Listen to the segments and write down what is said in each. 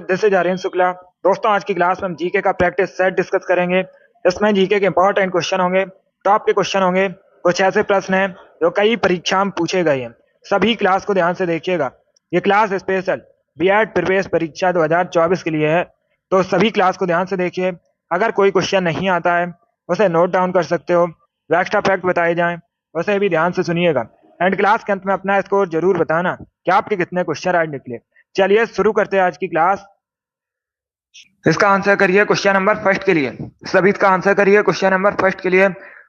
This is Aryan Shukla. दोस्तों, आज की क्लास में हम जीके का प्रैक्टिस सेट डिस्कस करेंगे। इसमें जीके के इंपॉर्टेंट क्वेश्चन होंगे, टॉप के क्वेश्चन होंगे। कुछ ऐसे प्रश्न हैं जो कई परीक्षा में पूछे गए हैं। सभी क्लास को ध्यान से देखिएगा। ये क्लास स्पेशल बीएड प्रवेश परीक्षा 2024 के लिए है, तो सभी क्लास को ध्यान से देखिए। अगर कोई क्वेश्चन नहीं आता है उसे नोट डाउन कर सकते हो। एक्स्ट्रा फैक्ट बताए जाएं उसे भी ध्यान से सुनिएगा। एंड क्लास के अंत में अपना स्कोर जरूर बताना कि आपके कितने क्वेश्चन राइट निकले। चलिए शुरू करते हैं आज की क्लास। इसका आंसर करिए क्वेश्चन नंबर फर्स्ट के लिए। सभी इसका आंसर करिए क्वेश्चन नंबर फर्स्ट के लिए।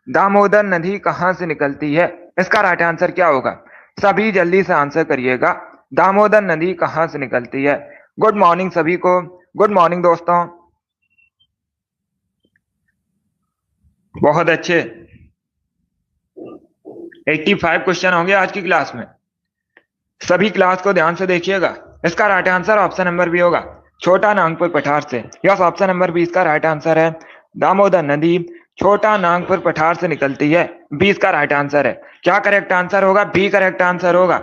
दामोदर नदी कहां से निकलती है? इसका राइट आंसर क्या होगा? सभी जल्दी से आंसर करिएगा। दामोदर नदी कहां से निकलती है? गुड मॉर्निंग सभी को। गुड मॉर्निंग दोस्तों। बहुत अच्छे। 85 क्वेश्चन होंगे आज की क्लास में। सभी क्लास को ध्यान से देखिएगा। इसका right answer option number B होगा, छोटा नागपुर पठार से। यस, ऑप्शन नंबर बी इसका राइट आंसर है। दामोदर नदी छोटा नागपुर पठार से निकलती है। बी इसका राइट आंसर है। क्या करेक्ट आंसर होगा? बी करेक्ट आंसर होगा।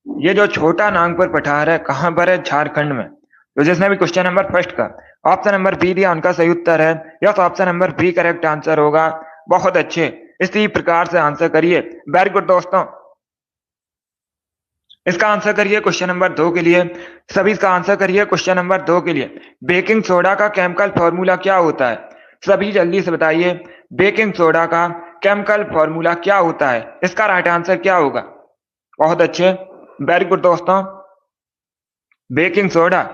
ये जो छोटा नागपुर पठार है कहां पर है? झारखंड में। तो जिसने भी क्वेश्चन नंबर फर्स्ट का ऑप्शन नंबर बी दिया उनका सही उत्तर है। Yes, option number B correct answer होगा। बहुत अच्छे, इसी प्रकार से आंसर करिए। वेरी गुड दोस्तों। इसका आंसर करिए क्वेश्चन नंबर 2 के लिए। सभी इसका आंसर करिए क्वेश्चन नंबर 2 के लिए। बेकिंग सोडा का केमिकल फॉर्मूला क्या होता है? सभी जल्दी से बताइए। बेकिंग सोडा का केमिकल फॉर्मूला क्या होता है? इसका राइट आंसर क्या होगा? बहुत अच्छे, वेरी गुड दोस्तों। बेकिंग सोडा,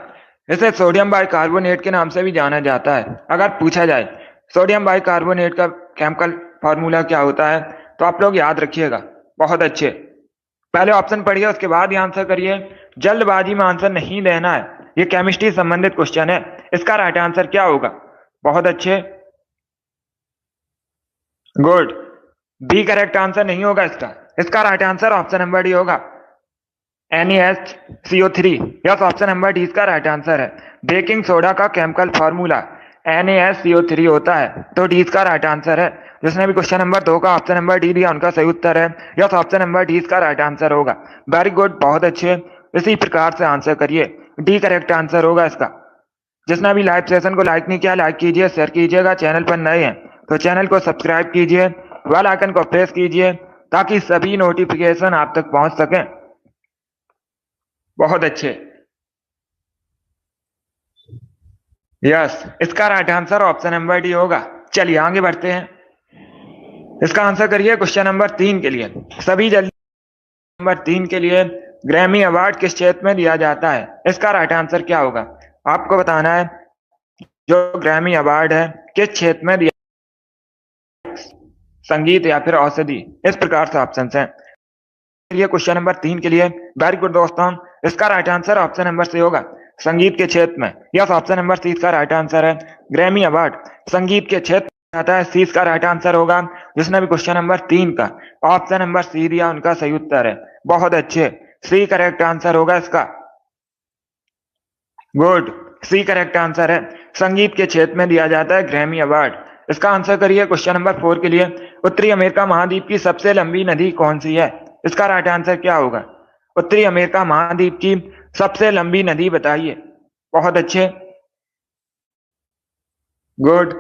इसे सोडियम बाइकार्बोनेट के नाम से भी जाना जाता है। अगर पूछा जाए सोडियम बाइकार्बोनेट का केमिकल फॉर्मूला क्या होता है तो आप लोग याद रखिएगा। बहुत अच्छे, पहले ऑप्शन पढ़िए उसके बाद ही आंसर करिए। जल्दबाजी में आंसर नहीं देना है। ये केमिस्ट्री संबंधित क्वेश्चन है। इसका राइट आंसर क्या होगा? बहुत अच्छे, गुड। बी करेक्ट आंसर नहीं होगा इसका। इसका right answer option number D होगा, NaSCO3। Yes, option number D इसका राइट आंसर है। बेकिंग सोडा का केमिकल फॉर्मूला NaSCO3 होता है, तो डी इसका राइट आंसर है। जिसने भी क्वेश्चन नंबर 2 का ऑप्शन नंबर डी दिया उनका सही उत्तर है। यस, ऑप्शन नंबर डी इसका राइट आंसर होगा। वेरी गुड, बहुत अच्छे, इसी प्रकार से आंसर करिए। डी करेक्ट आंसर होगा इसका। जिसने भी लाइव सेशन को लाइक नहीं किया, लाइक कीजिए, शेयर कीजिएगा। चैनल पर नए हैं तो चैनल को सब्सक्राइब कीजिए, बेल आइकन को प्रेस कीजिए ताकि सभी नोटिफिकेशन आप तक पहुंच सकें। बहुत अच्छे, यस, इसका right answer option number D होगा। चलिए आगे बढ़ते हैं। इसका आंसर करिए क्वेश्चन नंबर 3 के लिए। सभी जल्दी। नंबर 3 के लिए, ग्रैमी अवार्ड किस क्षेत्र में दिया जाता है? इसका राइट आंसर क्या होगा? आपको बताना है जो ग्रैमी अवार्ड है किस क्षेत्र में दिया, संगीत या फिर औषधि। इस प्रकार से ऑप्शन है। ये क्वेश्चन नंबर 3 के लिए। वेरी गुड दोस्तों। इसका right answer option number C होगा, संगीत के क्षेत्र में। यस, ऑप्शन नंबर सी इसका राइट आंसर है। ग्रैमी अवार्ड संगीत के क्षेत्र में आता है। सी इसका राइट आंसर होगा। जिसने भी क्वेश्चन नंबर 3 का ऑप्शन नंबर सी दिया उनका सही उत्तर है। बहुत अच्छे, सी करेक्ट आंसर होगा इसका। गुड, सी करेक्ट आंसर है। संगीत के क्षेत्र में दिया जाता है ग्रैमी अवार्ड। इसका आंसर करिए क्वेश्चन नंबर 4 के लिए। उत्तरी अमेरिका महाद्वीप की सबसे लंबी नदी कौन सी है? इसका राइट आंसर क्या होगा? उत्तरी अमेरिका महाद्वीप की सबसे लंबी नदी बताइए। बहुत अच्छे, गुड,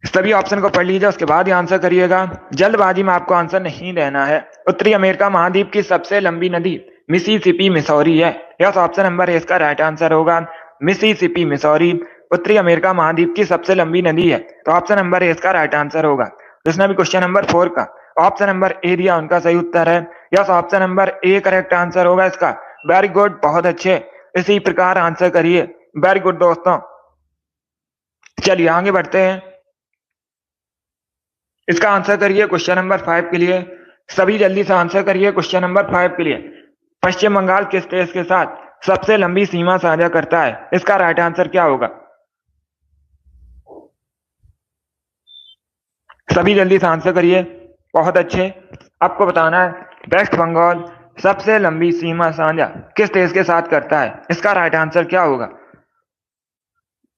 सभी ऑप्शन को पढ़ लीजिए उसके बाद ही आंसर करिएगा। जल्दबाजी में आपको आंसर नहीं देना है। उत्तरी अमेरिका महाद्वीप की सबसे लंबी नदी मिसिसिपी मिसौरी है। यस, ऑप्शन नंबर ए इसका राइट आंसर होगा, मिसिसिपी मिसौरी उत्तरी अमेरिका महाद्वीप की सबसे लंबी नदी है, तो ऑप्शन नंबर ए इसका राइट आंसर होगा। जिसने भी क्वेश्चन नंबर 4 का ऑप्शन नंबर ए दिया उनका सही उत्तर है। Yes, option number A correct answer होगा इसका। वेरी गुड, बहुत अच्छे, इसी प्रकार आंसर करिए। वेरी गुड दोस्तों। चलिए आगे बढ़ते हैं। इसका आंसर करिए क्वेश्चन नंबर 5 के लिए। सभी जल्दी से आंसर करिए क्वेश्चन नंबर 5 के लिए। पश्चिम बंगाल किस देश के साथ सबसे लंबी सीमा साझा करता है? इसका राइट आंसर क्या होगा? सभी जल्दी से आंसर करिए। बहुत अच्छे, आपको बताना है वेस्ट बंगाल सबसे लंबी सीमा साझा किस देश के साथ करता है? इसका राइट आंसर क्या होगा?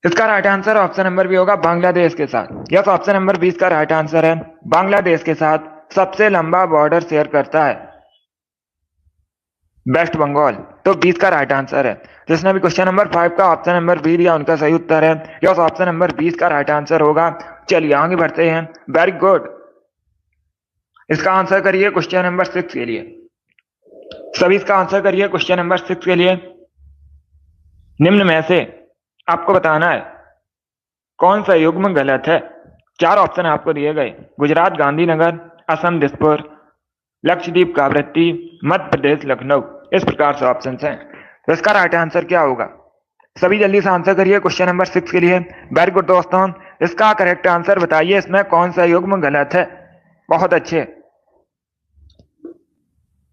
इसका right answer option number B होगा, बांग्लादेश के साथ। यस, ऑप्शन नंबर 20 का राइट आंसर है। बांग्लादेश के साथ सबसे लंबा बॉर्डर शेयर करता है। वेस्ट बंगाल। तो 20 का राइट आंसर है। जिसने भी क्वेश्चन नंबर 5 का ऑप्शन नंबर बी दिया उनका सही उत्तर है। यस, ऑप्शन नंबर 20 का राइट आंसर होगा। चलिए आगे बढ़ते हैं। Very good. इसका आंसर करिए क्वेश्चन नंबर 6 के लिए। सभी इसका आंसर करिए क्वेश्चन नंबर 6 के लिए। निम्न में से आपको बताना है कौन सा युग्म गलत है। 4 ऑप्शन आपको दिए गए। गुजरात गांधीनगर, असम दिसपुर, लक्षद्वीप कावरत्ती, मध्य प्रदेश लखनऊ। इस प्रकार से ऑप्शन हैं। तो इसका राइट आंसर क्या होगा? सभी जल्दी से आंसर करिए क्वेश्चन नंबर 6 के लिए। वेरी गुड दोस्तों, इसका करेक्ट आंसर बताइए, इसमें कौन सा युग्म गलत है। बहुत अच्छे।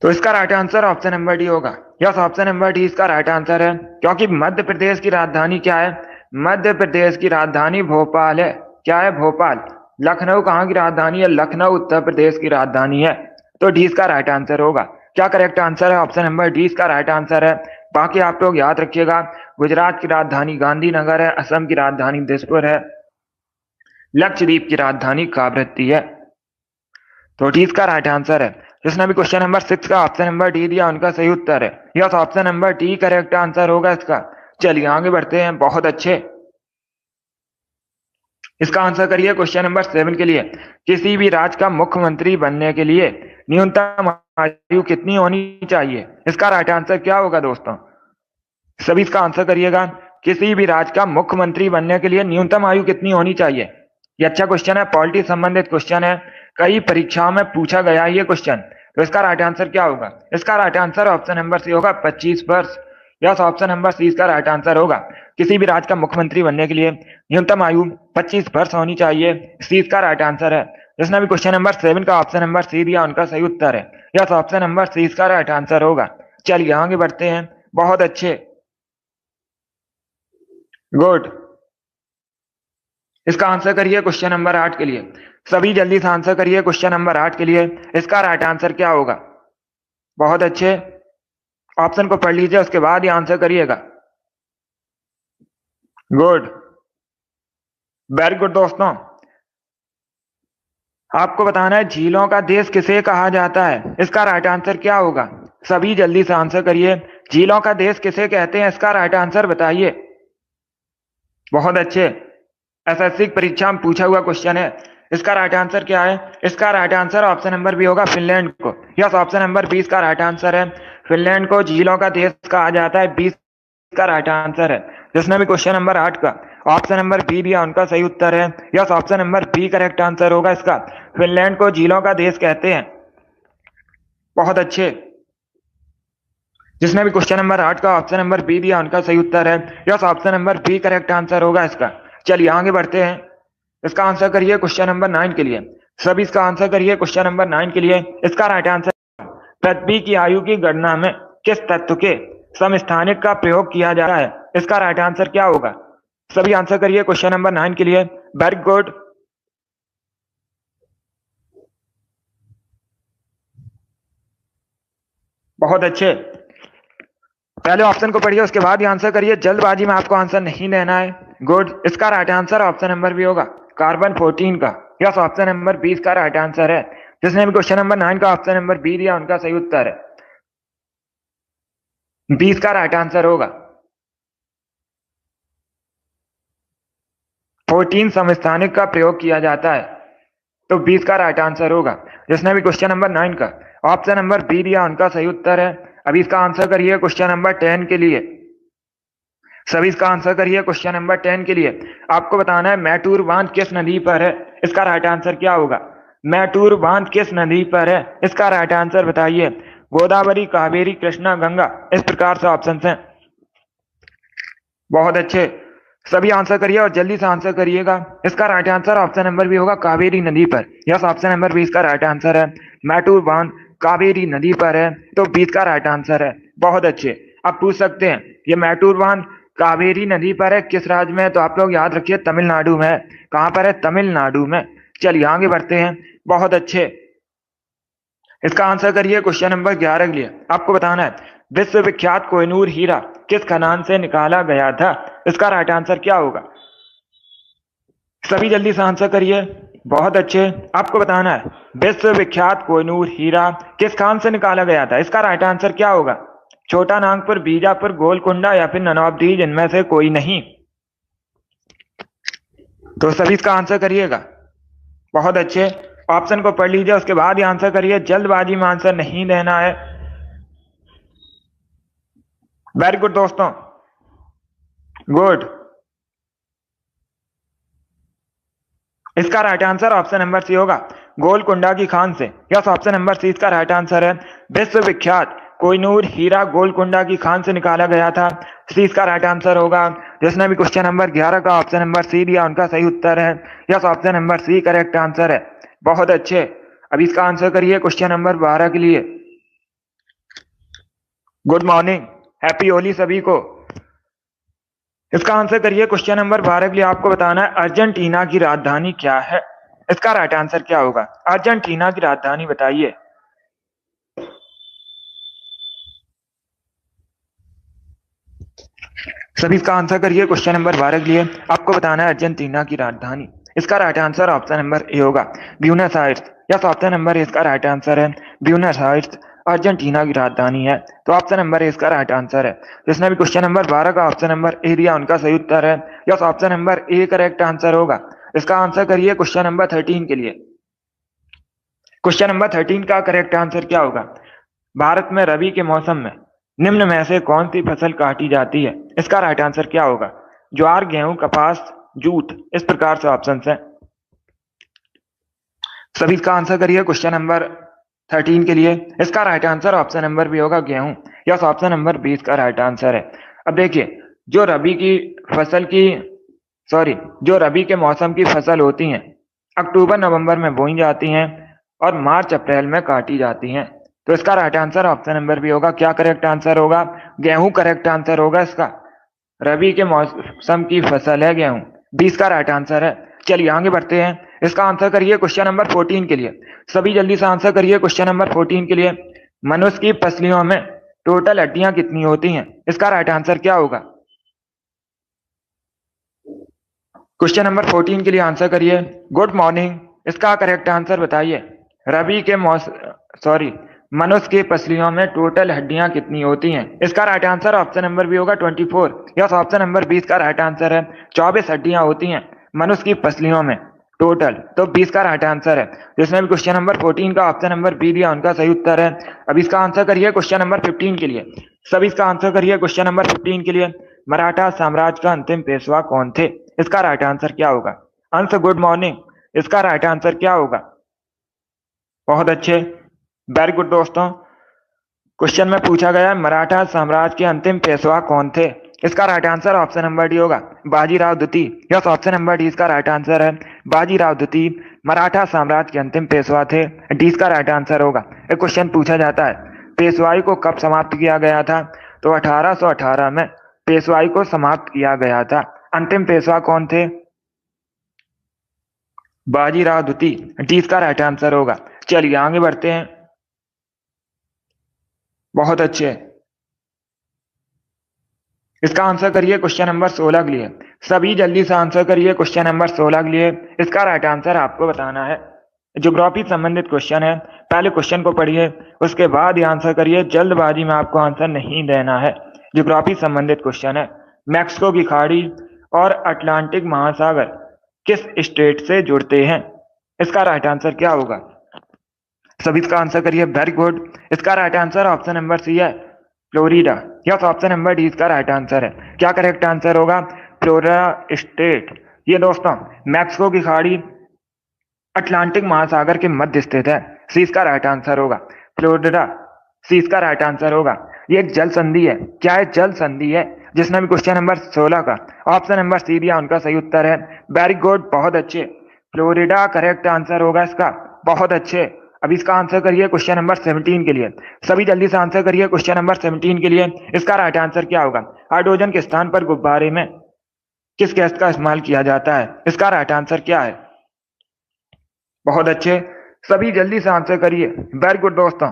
तो इसका right answer option number D होगा। यस, ऑप्शन नंबर डी इसका राइट आंसर है, क्योंकि मध्य प्रदेश की राजधानी क्या है? मध्य प्रदेश की राजधानी भोपाल है। क्या है? भोपाल। लखनऊ कहाँ की राजधानी है? लखनऊ उत्तर प्रदेश की राजधानी है। तो डी इसका राइट आंसर होगा। क्या करेक्ट आंसर है? ऑप्शन नंबर डी इसका राइट आंसर है। बाकी आप लोग याद रखिएगा, गुजरात की राजधानी गांधीनगर है, असम की राजधानी दिसपुर है, लक्षद्वीप की राजधानी कावरत्ती है। तो डी इसका राइट आंसर है। जिसने भी क्वेश्चन नंबर 6 का ऑप्शन नंबर डी दिया उनका सही उत्तर है। Yes, option number D correct answer होगा इसका। चलिए आगे बढ़ते हैं। बहुत अच्छे। इसका आंसर करिए क्वेश्चन नंबर 7 के लिए। किसी भी राज्य का मुख्यमंत्री बनने के लिए न्यूनतम आयु कितनी होनी चाहिए? इसका राइट आंसर क्या होगा दोस्तों? सभी इसका आंसर करिएगा। किसी भी राज्य का मुख्यमंत्री बनने के लिए न्यूनतम आयु कितनी होनी चाहिए? ये अच्छा क्वेश्चन है, पॉलिटी संबंधित क्वेश्चन है, कई परीक्षाओं में पूछा गया है ये क्वेश्चन। तो इसका राइट आंसर क्या होगा? इसका right answer option number C होगा, 25 वर्ष। यस, ऑप्शन नंबर सी इसका राइट आंसर होगा। किसी भी राज्य का मुख्यमंत्री बनने के लिए न्यूनतम आयु 25 वर्ष होनी चाहिए। सी इसका राइट आंसर है। जिसने भी क्वेश्चन नंबर 7 का ऑप्शन नंबर सी दिया उनका सही उत्तर है। यस, ऑप्शन नंबर सी इसका राइट आंसर होगा। चलिए आगे बढ़ते हैं। बहुत अच्छे। गुड। इसका आंसर करिए क्वेश्चन नंबर 8 के लिए। सभी जल्दी से आंसर करिए क्वेश्चन नंबर 8 के लिए। इसका राइट आंसर क्या होगा? बहुत अच्छे। ऑप्शन को पढ़ लीजिए, उसके बाद ही आंसर करिएगा। गुड। वेरी गुड दोस्तों। आपको बताना है झीलों का देश किसे कहा जाता है। इसका राइट आंसर क्या होगा? सभी जल्दी से आंसर करिए। झीलों का देश किसे कहते हैं? इसका राइट आंसर बताइए। बहुत अच्छे। एसएससी की परीक्षा में पूछा हुआ क्वेश्चन है। इसका राइट आंसर क्या है? इसका right answer option number B होगा, फिनलैंड को। यस, ऑप्शन नंबर 20 का राइट आंसर है। फिनलैंड को झीलों का देश कहा जाता है। 20 का राइट आंसर है। जिसने भी क्वेश्चन नंबर 8 का ऑप्शन नंबर बी दिया उनका सही उत्तर है। Yes, option number B correct answer होगा इसका। फिनलैंड को झीलों का देश कहते हैं। बहुत अच्छे। जिसने भी क्वेश्चन नंबर 8 का ऑप्शन नंबर बी दिया उनका सही उत्तर है। Yes, option number B correct answer होगा इसका। चलिए आगे बढ़ते हैं। इसका आंसर करिए क्वेश्चन नंबर 9 के लिए। सभी इसका आंसर करिए क्वेश्चन नंबर 9 के लिए। इसका राइट आंसर, पृथ्वी की आयु की गणना में किस तत्व के समस्थानिक का प्रयोग किया जा रहा है? इसका राइट आंसर क्या होगा? सभी आंसर करिए क्वेश्चन नंबर 9 के लिए। Very good. बहुत अच्छे। पहले ऑप्शन को पढ़िए, उसके बाद ही आंसर करिए। जल्दबाजी में आपको आंसर नहीं देना है। गुड। इसका right answer option number B होगा, कार्बन 14 का। यस, ऑप्शन नंबर 20 का राइट आंसर है। जिसने भी क्वेश्चन नंबर 9 का ऑप्शन नंबर बी दिया उनका सही उत्तर है। 20 का राइट आंसर होगा। 14 समस्थानिक का प्रयोग किया जाता है, तो 20 का राइट आंसर होगा। जिसने भी क्वेश्चन नंबर 9 का ऑप्शन नंबर बी दिया उनका सही उत्तर है। अभी इसका आंसर करिए क्वेश्चन नंबर 10 के लिए। सभी इसका आंसर करिए क्वेश्चन नंबर 10 के लिए। आपको बताना है मैटूर बांध किस नदी पर है? इसका राइट आंसर क्या होगा? मैटूर बांध किस नदी पर है? इसका राइट आंसर बताइए। गोदावरी, कावेरी, कृष्णा, गंगा। इस प्रकार से ऑप्शन हैं। बहुत अच्छे। सभी आंसर करिए और जल्दी से आंसर करिएगा। इसका right answer option number B होगा, कावेरी नदी पर। यस, ऑप्शन नंबर 20 का राइट आंसर है। मैटूर बांध कावेरी नदी पर है, तो 20 का राइट आंसर है। बहुत अच्छे। अब पूछ सकते हैं ये मैटूर बांध कावेरी नदी पर है, किस राज्य में है? तो आप लोग याद रखिए तमिलनाडु में है। कहां पर है? तमिलनाडु में। चलिए आगे बढ़ते हैं। बहुत अच्छे। इसका आंसर करिए क्वेश्चन नंबर 11 के लिए। आपको बताना है विश्व विख्यात कोहिनूर हीरा किस खदान से निकाला गया था? इसका राइट आंसर क्या होगा? सभी जल्दी से आंसर करिए। बहुत अच्छे। आपको बताना है विश्व विख्यात कोहिनूर हीरा किस खान से निकाला गया था? इसका राइट आंसर क्या होगा? छोटा नागपुर, बीजापुर, गोलकुंडा या फिर नन ऑफ दीज, इनमें से कोई नहीं। तो सभी इसका आंसर करिएगा। बहुत अच्छे, ऑप्शन को पढ़ लीजिए, उसके बाद ही आंसर करिए, जल्दबाजी में आंसर नहीं देना है। वेरी गुड दोस्तों, गुड। इसका right answer option number C होगा, गोलकुंडा की खान से। यस, ऑप्शन नंबर सी इसका राइट आंसर है। विश्वविख्यात कोहिनूर हीरा गोलकुंडा की खान से निकाला गया था। सी इसका राइट आंसर होगा। जिसने भी क्वेश्चन नंबर 11 का ऑप्शन नंबर सी दिया, उनका सही उत्तर है। Yes, option number C correct answer है। बहुत अच्छे, अब इसका आंसर करिए क्वेश्चन नंबर 12 के लिए। गुड मॉर्निंग, हैप्पी होली सभी को। इसका आंसर करिए क्वेश्चन नंबर 12 के लिए। आपको बताना है अर्जेंटीना की राजधानी क्या है। इसका राइट आंसर क्या होगा? अर्जेंटीना की राजधानी बताइए। सभी इसका आंसर करिए क्वेश्चन नंबर 12 के लिए। आपको बताना है अर्जेंटीना की राजधानी। इसका right answer option number A होगा, Buenos Aires. Yes, option number A इसका राइट आंसर है। ब्यूनस आयर्स अर्जेंटीना की राजधानी है। तो ऑप्शन नंबर ए इसका राइट आंसर है। जिसने भी क्वेश्चन नंबर 12 का ऑप्शन नंबर ए दिया, उनका सही उत्तर है। Yes, option number A correct answer होगा। इसका आंसर करिए क्वेश्चन नंबर 13 के लिए। क्वेश्चन नंबर 13 का करेक्ट आंसर क्या होगा? भारत में रबी के मौसम में निम्न में से कौन सी फसल काटी जाती है? इसका राइट आंसर क्या होगा? ज्वार, गेहूं, कपास, जूट, इस प्रकार से ऑप्शन है। सभी इसका आंसर करिए क्वेश्चन नंबर 13 के लिए। इसका right answer option number B होगा, गेहूं। यस, ऑप्शन नंबर 20 का राइट आंसर है। अब देखिए, जो रबी की फसल की जो रबी के मौसम की फसल होती हैं, अक्टूबर नवंबर में बोई जाती हैं और मार्च अप्रैल में काटी जाती हैं। तो इसका right answer option number B होगा। क्या करेक्ट आंसर होगा? गेहूं करेक्ट आंसर होगा इसका। रबी के मौसम की फसल है गेहूं, 20 का राइट आंसर है। चलिए आगे बढ़ते हैं। इसका आंसर करिए क्वेश्चन नंबर 14 के लिए। सभी जल्दी से आंसर करिए क्वेश्चन नंबर 14 के लिए। मनुष्य की पसलियों में टोटल हड्डियां कितनी होती हैं? इसका राइट आंसर क्या होगा? क्वेश्चन नंबर 14 के लिए आंसर करिए। गुड मॉर्निंग, इसका करेक्ट आंसर बताइए। रबी के मनुष्य की पसलियों में टोटल हड्डियां कितनी होती हैं? इसका right answer option number B होगा, 24। यस, ऑप्शन नंबर 20 का राइट आंसर है। 24 हड्डियां होती हैं मनुष्य की पसलियों में टोटल, तो 20 का राइट आंसर है। जिसने भी क्वेश्चन नंबर 14 का ऑप्शन नंबर बी दिया, उनका सही उत्तर है। अब इसका आंसर करिए क्वेश्चन नंबर 15 के लिए। सभी इसका आंसर करिए क्वेश्चन नंबर 15 के लिए। मराठा साम्राज्य का अंतिम पेशवा कौन थे? इसका राइट आंसर क्या होगा? अंश, गुड मॉर्निंग, इसका राइट आंसर क्या होगा? बहुत अच्छे, वेरी गुड दोस्तों। क्वेश्चन में पूछा गया मराठा साम्राज्य के अंतिम पेशवा कौन थे? इसका right answer option number D होगा, बाजीराव द्वितीय। यस, ऑप्शन नंबर डी इसका राइट आंसर है। बाजीराव द्वितीय मराठा साम्राज्य के अंतिम पेशवा थे। डी इसका राइट आंसर होगा। एक क्वेश्चन पूछा जाता है पेशवाई को कब समाप्त किया गया था? तो 1818 में पेशवाई को समाप्त किया गया था। अंतिम पेशवा कौन थे? बाजीराव द्वितीय। डी इसका राइट आंसर होगा। चलिए आगे बढ़ते हैं। बहुत अच्छे, इसका आंसर करिए क्वेश्चन नंबर 16 के लिए। सभी जल्दी से आंसर करिए क्वेश्चन नंबर 16 के लिए। इसका राइट आंसर आपको बताना है। ज्योग्राफी संबंधित क्वेश्चन है। पहले क्वेश्चन को पढ़िए, उसके बाद ही आंसर करिए। जल्दबाजी में आपको आंसर नहीं देना है। ज्योग्राफी संबंधित क्वेश्चन है। मैक्सिको की खाड़ी और अटलांटिक महासागर किस स्टेट से जुड़ते हैं? इसका राइट आंसर क्या होगा? सभी इसका आंसर करिए। वेरी गुड, इसका right answer option number C है, Florida. Yes, option number D इसका राइट आंसर है। क्या करेक्ट आंसर होगा? Florida state. ये दोस्तों मैक्सिको की खाड़ी अटलांटिक महासागर के मध्य स्थित है। सी इसका राइट आंसर होगा, फ्लोरिडा। सी इसका राइट आंसर होगा। ये एक जल संधि है। क्या है? जल संधि है। जिसने भी क्वेश्चन नंबर 16 का ऑप्शन नंबर सी दिया, उनका सही उत्तर है। वेरी गुड, बहुत अच्छे, फ्लोरिडा करेक्ट आंसर होगा इसका। बहुत अच्छे, अब इसका आंसर करिए क्वेश्चन नंबर 17 के लिए। सभी जल्दी से आंसर करिए क्वेश्चन नंबर 17 के लिए। इसका राइट आंसर क्या होगा? हाइड्रोजन के स्थान पर गुब्बारे में किस गैस का इस्तेमाल किया जाता है? इसका राइट आंसर क्या है? बहुत अच्छे, सभी जल्दी से आंसर करिए। वेरी गुड दोस्तों,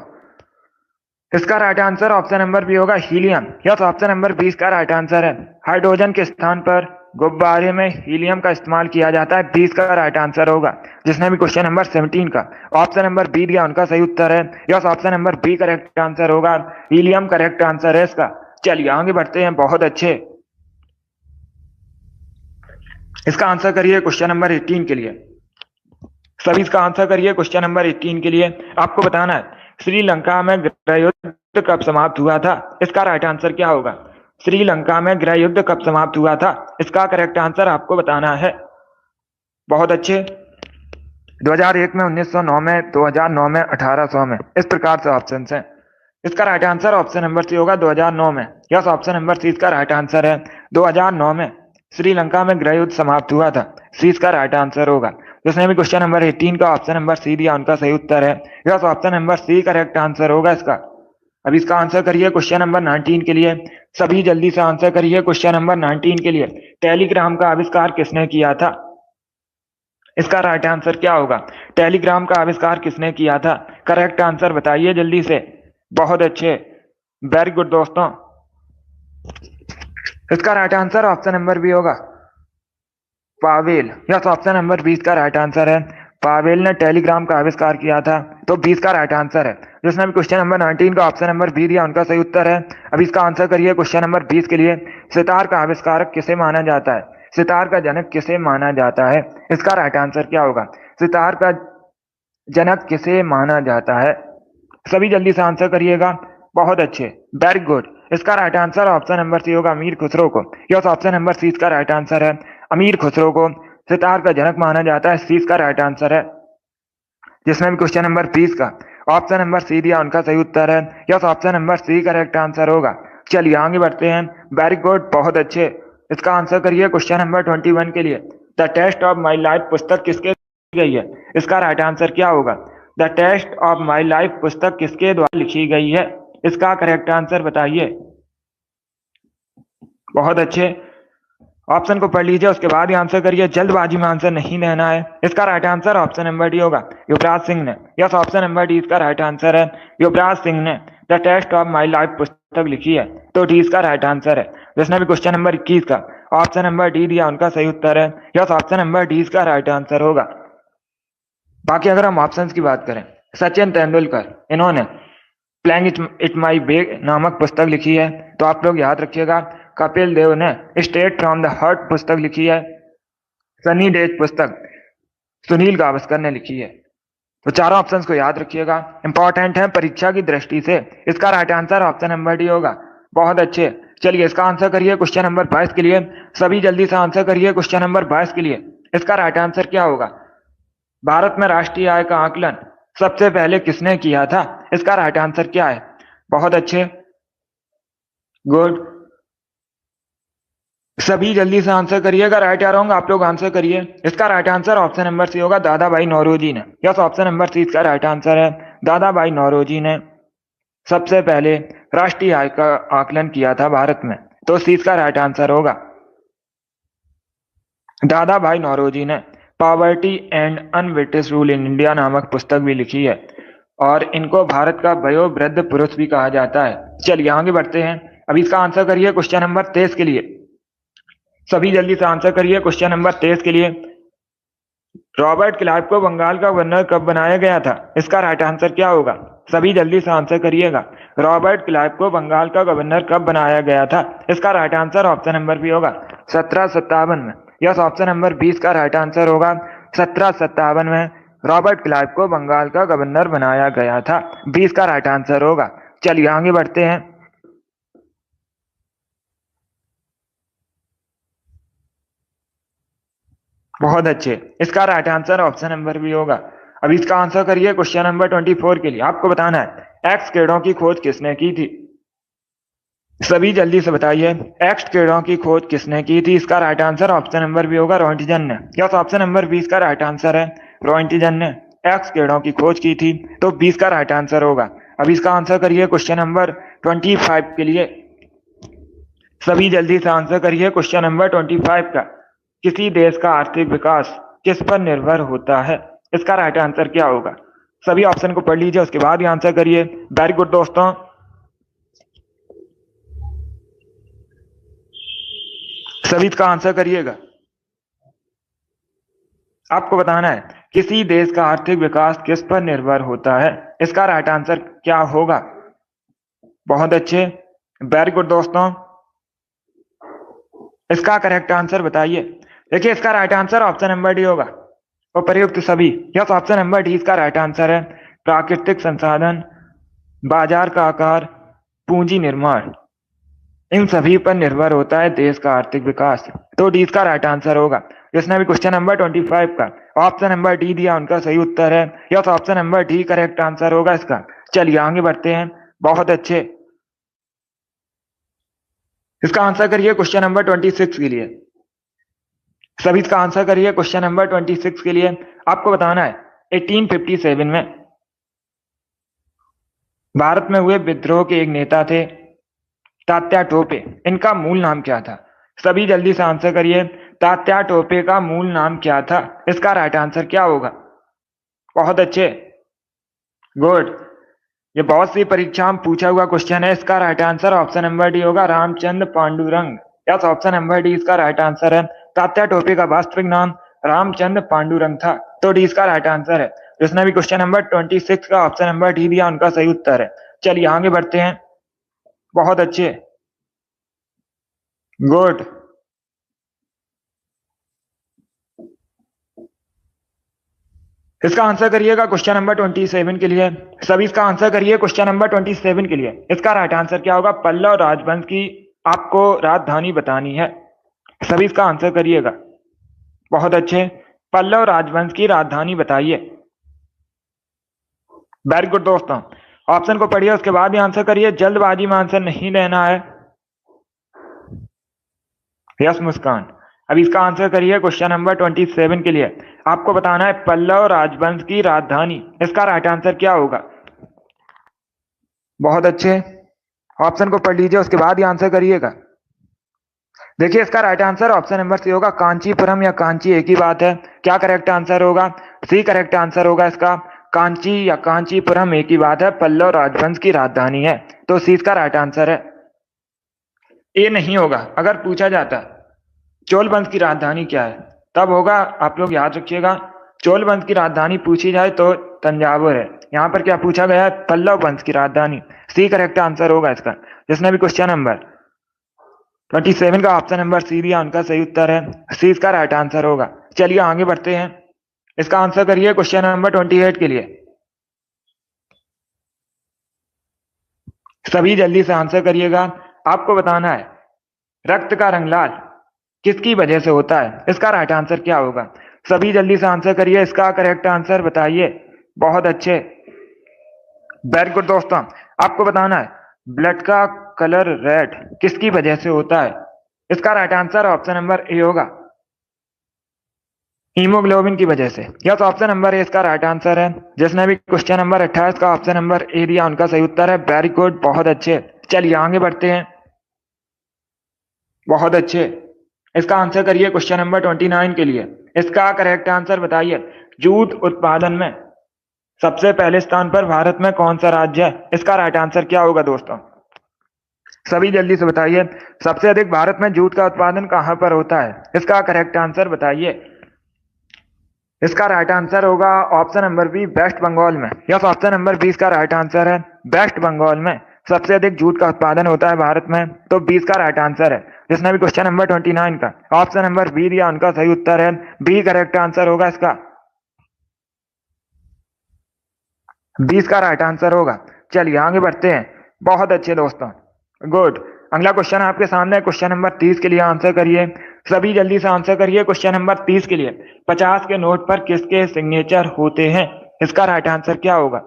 इसका right answer option number B होगा, हीलियम। यस, ऑप्शन नंबर 20 का राइट आंसर है। हाइड्रोजन के स्थान पर गुब्बारे में हीलियम का इस्तेमाल किया जाता है। 20 का राइट आंसर होगा। जिसने भी क्वेश्चन नंबर 17 का ऑप्शन नंबर बी दिया उनका सही उत्तर है। Yes, option number B correct answer होगा। हीलियम करेक्ट आंसर है इसका। चलिए आगे बढ़ते हैं। बहुत अच्छे। इसका आंसर करिए क्वेश्चन नंबर 18 के लिए। सभी इसका आंसर करिए क्वेश्चन नंबर 18 के लिए। आपको बताना है श्रीलंका में गृह युद्ध कब समाप्त हुआ था। इसका राइट आंसर क्या होगा। श्रीलंका में गृह युद्ध कब समाप्त हुआ था, इसका करेक्ट आंसर आपको बताना है। बहुत अच्छे। 2001 में, 1909 में, 2009 में, 1800 में, इस प्रकार से ऑप्शन हैं। इसका right answer option number C होगा 2009 में। यस, ऑप्शन नंबर सी इसका राइट आंसर है। 2009 में श्रीलंका में गृह युद्ध समाप्त हुआ था। सी इसका राइट आंसर होगा। जिसने भी क्वेश्चन नंबर 18 का ऑप्शन नंबर सी दिया उनका सही उत्तर है। Yes, option number C correct answer होगा इसका। अब इसका आंसर करिए क्वेश्चन नंबर 19 के लिए। सभी जल्दी से आंसर करिए क्वेश्चन नंबर 19 के लिए। टेलीग्राम का आविष्कार किसने किया था, इसका राइट आंसर क्या होगा। टेलीग्राम का आविष्कार किसने किया था, करेक्ट आंसर बताइए जल्दी से। बहुत अच्छे, वेरी गुड दोस्तों। इसका right answer option number B होगा, पावेल। यस, ऑप्शन नंबर 20 का राइट आंसर है। पावेल ने टेलीग्राम का आविष्कार किया था, तो 20 का राइट आंसर है। जिसने भी क्वेश्चन नंबर 19 का ऑप्शन नंबर बी दिया उनका सही उत्तर है। अब इसका आंसर करिए क्वेश्चन नंबर 20 के लिए। सितार का आविष्कारक किसे माना जाता है, सितार का जनक किसे माना जाता है, इसका राइट आंसर क्या होगा। सितार का जनक किसे माना जाता है, सभी जल्दी से आंसर करिएगा। बहुत अच्छे, वेरी गुड। इसका right answer option number C होगा, अमीर खुसरो को। यस, ऑप्शन नंबर सी इसका राइट आंसर है। अमीर खुसरो को सितार का जनक माना जाता है। सी इसका राइट आंसर है। जिसमें भी क्वेश्चन नंबर 20 का ऑप्शन नंबर सी दिया उनका सही उत्तर है। Yes, option number C correct answer होगा। चलिए आगे बढ़ते हैं। वेरी गुड, बहुत अच्छे। इसका आंसर करिए क्वेश्चन नंबर 21 के लिए। The test of my life पुस्तक किसके गई है, इसका राइट आंसर क्या होगा। The test of my life पुस्तक किसके द्वारा लिखी गई है, इसका करेक्ट आंसर बताइए। बहुत अच्छे, ऑप्शन को पढ़ लीजिए, उसके बाद ही आंसर करिए। जल्दबाजी में आंसर नहीं देना है। इसका right answer option number D होगा, युवराज सिंह ने। यस, ऑप्शन नंबर डी इसका राइट आंसर है। युवराज सिंह ने the test of my life पुस्तक लिखी है, तो डी इसका राइट आंसर है। जिसने भी क्वेश्चन नंबर 21 का ऑप्शन नंबर डी दिया उनका सही उत्तर है। यस, ऑप्शन नंबर डी इसका राइट आंसर होगा। बाकी अगर हम ऑप्शंस की बात करें, सचिन तेंदुलकर, इन्होंने प्लेइंग इट माई वे नामक पुस्तक लिखी है, तो आप लोग याद रखिएगा। कपिल देव ने स्ट्रेट फ्रॉम द हार्ट पुस्तक लिखी है। सनी डेज पुस्तक सुनील गावस्कर ने लिखी है। तो चारों ऑप्शंस को याद रखिएगा, इंपॉर्टेंट है परीक्षा की दृष्टि से। इसका right answer option number D होगा। बहुत अच्छे, चलिए इसका आंसर करिए क्वेश्चन नंबर 22 के लिए। सभी जल्दी से आंसर करिए क्वेश्चन नंबर 22 के लिए। इसका राइट आंसर क्या होगा। भारत में राष्ट्रीय आय का आकलन सबसे पहले किसने किया था, इसका राइट आंसर क्या है। बहुत अच्छे, गुड। सभी जल्दी से आंसर करिएगा। राइट या रॉन्ग आप लोग आंसर करिए। इसका right answer option number C होगा, दादा भाई नौरोजी ने। यस, ऑप्शन नंबर सी इसका राइट आंसर है। दादा भाई नौरोजी ने सबसे पहले राष्ट्रीय आय का आकलन किया था भारत में, तो सी इसका राइट आंसर होगा। दादा भाई नौरोजी ने poverty and unbritish rule in India नामक पुस्तक भी लिखी है, और इनको भारत का वयोवृद्ध पुरुष भी कहा जाता है। चलिए आगे बढ़ते हैं। अब इसका आंसर करिए क्वेश्चन नंबर 23 के लिए। सभी जल्दी से आंसर करिए क्वेश्चन नंबर 23 के लिए। रॉबर्ट क्लाइव को बंगाल का गवर्नर कब बनाया गया था, इसका राइट आंसर क्या होगा। सभी जल्दी से आंसर करिएगा। रॉबर्ट क्लाइव को बंगाल का गवर्नर कब बनाया गया था, इसका right answer option number B होगा, 1757 में। यस, ऑप्शन नंबर 20 का राइट आंसर होगा। 1757 में रॉबर्ट क्लाइव को बंगाल का गवर्नर बनाया गया था। 20 का राइट आंसर होगा। चलिए आगे बढ़ते हैं। बहुत अच्छे, इसका right answer option number B होगा। अब इसका आंसर करिए क्वेश्चन नंबर 24 के लिए। आपको बताना है एक्स किरणों की खोज किसने की थी, सभी जल्दी से बताइए। एक्स किरणों की खोज किसने की थी, इसका right answer option number B होगा, रोंटिजन ने। यस, ऑप्शन नंबर 20 का राइट आंसर है। रोंटिजन ने एक्स किरणों की खोज की थी, तो 20 का राइट आंसर होगा। अब इसका आंसर करिए क्वेश्चन नंबर 25 के लिए। सभी जल्दी से आंसर करिए क्वेश्चन नंबर 25 का। किसी देश का आर्थिक विकास किस पर निर्भर होता है, इसका राइट आंसर क्या होगा। सभी ऑप्शन को पढ़ लीजिए, उसके बाद ही आंसर करिए। वेरी गुड दोस्तों। सभी इसका आंसर करिएगा। आपको बताना है किसी देश का आर्थिक विकास किस पर निर्भर होता है। इसका राइट आंसर क्या होगा? बहुत अच्छे, वेरी गुड दोस्तों। इसका करेक्ट आंसर बताइए। देखिए इसका right answer option number D होगा, उपर्युक्त सभी। यस, ऑप्शन नंबर डी इसका राइट आंसर है। प्राकृतिक संसाधन, बाजार का आकार, पूंजी निर्माण, इन सभी पर निर्भर होता है देश का आर्थिक विकास। तो डी इसका राइट आंसर होगा। जिसने भी क्वेश्चन नंबर 25 का ऑप्शन नंबर डी दिया उनका सही उत्तर है। Yes, option number D correct answer होगा इसका। चलिए आगे बढ़ते हैं। बहुत अच्छे, इसका आंसर करिए क्वेश्चन नंबर 26 के लिए। सभी इसका आंसर करिए क्वेश्चन नंबर 26 के लिए। आपको बताना है 1857 में भारत में हुए विद्रोह के एक नेता थे तात्या टोपे। इनका मूल नाम क्या था? सभी जल्दी से आंसर करिए। तात्या टोपे का मूल नाम क्या था? इसका राइट आंसर क्या होगा? बहुत अच्छे, गुड। ये बहुत सी परीक्षा में पूछा हुआ क्वेश्चन है। इसका right answer option number D होगा, Ramchandra Pandurang. Yes, option number D इसका राइट आंसर है। तात्या टोपे का वास्तविक नाम रामचंद्र पांडुरंग था। तो डी इसका राइट आंसर है। जिसने भी क्वेश्चन नंबर 26 का ऑप्शन नंबर डी दिया उनका सही उत्तर है। चलिए आगे बढ़ते हैं। बहुत अच्छे, गुड। इसका आंसर करिएगा क्वेश्चन नंबर 27 के लिए। सभी इसका आंसर करिए क्वेश्चन नंबर 27 के लिए। इसका राइट आंसर क्या होगा? पल्लव राजवंश की आपको राजधानी बतानी है। सभी इसका आंसर करिएगा। बहुत अच्छे, पल्लव राजवंश की राजधानी बताइए। वेरी गुड दोस्तों। ऑप्शन को पढ़िए उसके बाद ही आंसर करिए, जल्दबाजी में आंसर नहीं देना है। यस मुस्कान, अब इसका आंसर करिए क्वेश्चन नंबर 27 के लिए। आपको बताना है पल्लव राजवंश की राजधानी। इसका राइट आंसर क्या होगा? बहुत अच्छे, ऑप्शन को पढ़ लीजिए उसके बाद ही आंसर करिएगा। देखिए इसका right answer option number C होगा, कांचीपुरम या कांची एक ही बात है। क्या करेक्ट आंसर होगा? सी करेक्ट आंसर होगा इसका। कांची या कांचीपुरम एक ही बात है, पल्लव राजवंश की राजधानी है। तो सी इसका राइट आंसर है। ए नहीं होगा। अगर पूछा जाता चोल वंश की राजधानी क्या है तब होगा। आप लोग याद रखिएगा, चोल वंश की राजधानी पूछी जाए तो तंजावुर है। यहाँ पर क्या पूछा गया है? पल्लव वंश की राजधानी। सी करेक्ट आंसर होगा इसका। जिसने भी क्वेश्चन नंबर 27 का ऑप्शन नंबर सी दिया उनका सही उत्तर है। सी इसका राइट आंसर होगा। चलिए आगे बढ़ते हैं। इसका आंसर करिए क्वेश्चन नंबर 28 के लिए। सभी जल्दी से आंसर करिएगा। आपको बताना है रक्त का रंग लाल किसकी वजह से होता है? इसका राइट आंसर क्या होगा? सभी जल्दी से आंसर करिए, इसका करेक्ट आंसर बताइए। बहुत अच्छे, वेरी गुड दोस्तों। आपको बताना है ब्लड का कलर रेड किसकी वजह से होता है? इसका right answer option number A होगा, हीमोग्लोबिन की वजह से। यस, ऑप्शन नंबर ए इसका राइट आंसर है। जिसने भी क्वेश्चन नंबर 28 का ऑप्शन नंबर ए दिया उनका सही उत्तर है। वेरी गुड, बहुत अच्छे। चलिए आगे बढ़ते हैं। बहुत अच्छे, इसका आंसर करिए क्वेश्चन नंबर 29 के लिए। इसका करेक्ट आंसर बताइए। जूट उत्पादन में सबसे पहले स्थान पर भारत में कौन सा राज्य है? इसका राइट आंसर क्या होगा दोस्तों? सभी जल्दी से बताइए। सबसे अधिक भारत में जूट का उत्पादन कहां पर होता है? इसका करेक्ट आंसर बताइए। इसका राइट आंसर होगा option number B, West Bengal में। यस, ऑप्शन नंबर बी इसका राइट आंसर है। वेस्ट बंगाल में सबसे अधिक जूट का उत्पादन होता है भारत में। तो 20 का राइट आंसर है। जिसने भी क्वेश्चन नंबर 29 का ऑप्शन नंबर बी दिया उनका सही उत्तर है। बी करेक्ट आंसर होगा इसका। 20 का राइट आंसर होगा। चलिए आगे बढ़ते हैं। बहुत अच्छे दोस्तों, गुड। अगला क्वेश्चन आपके सामने, क्वेश्चन नंबर 30 के लिए आंसर करिए। सभी जल्दी से आंसर करिए क्वेश्चन नंबर 30 के लिए। 50 के नोट पर किसके सिग्नेचर होते हैं? इसका राइट आंसर क्या होगा?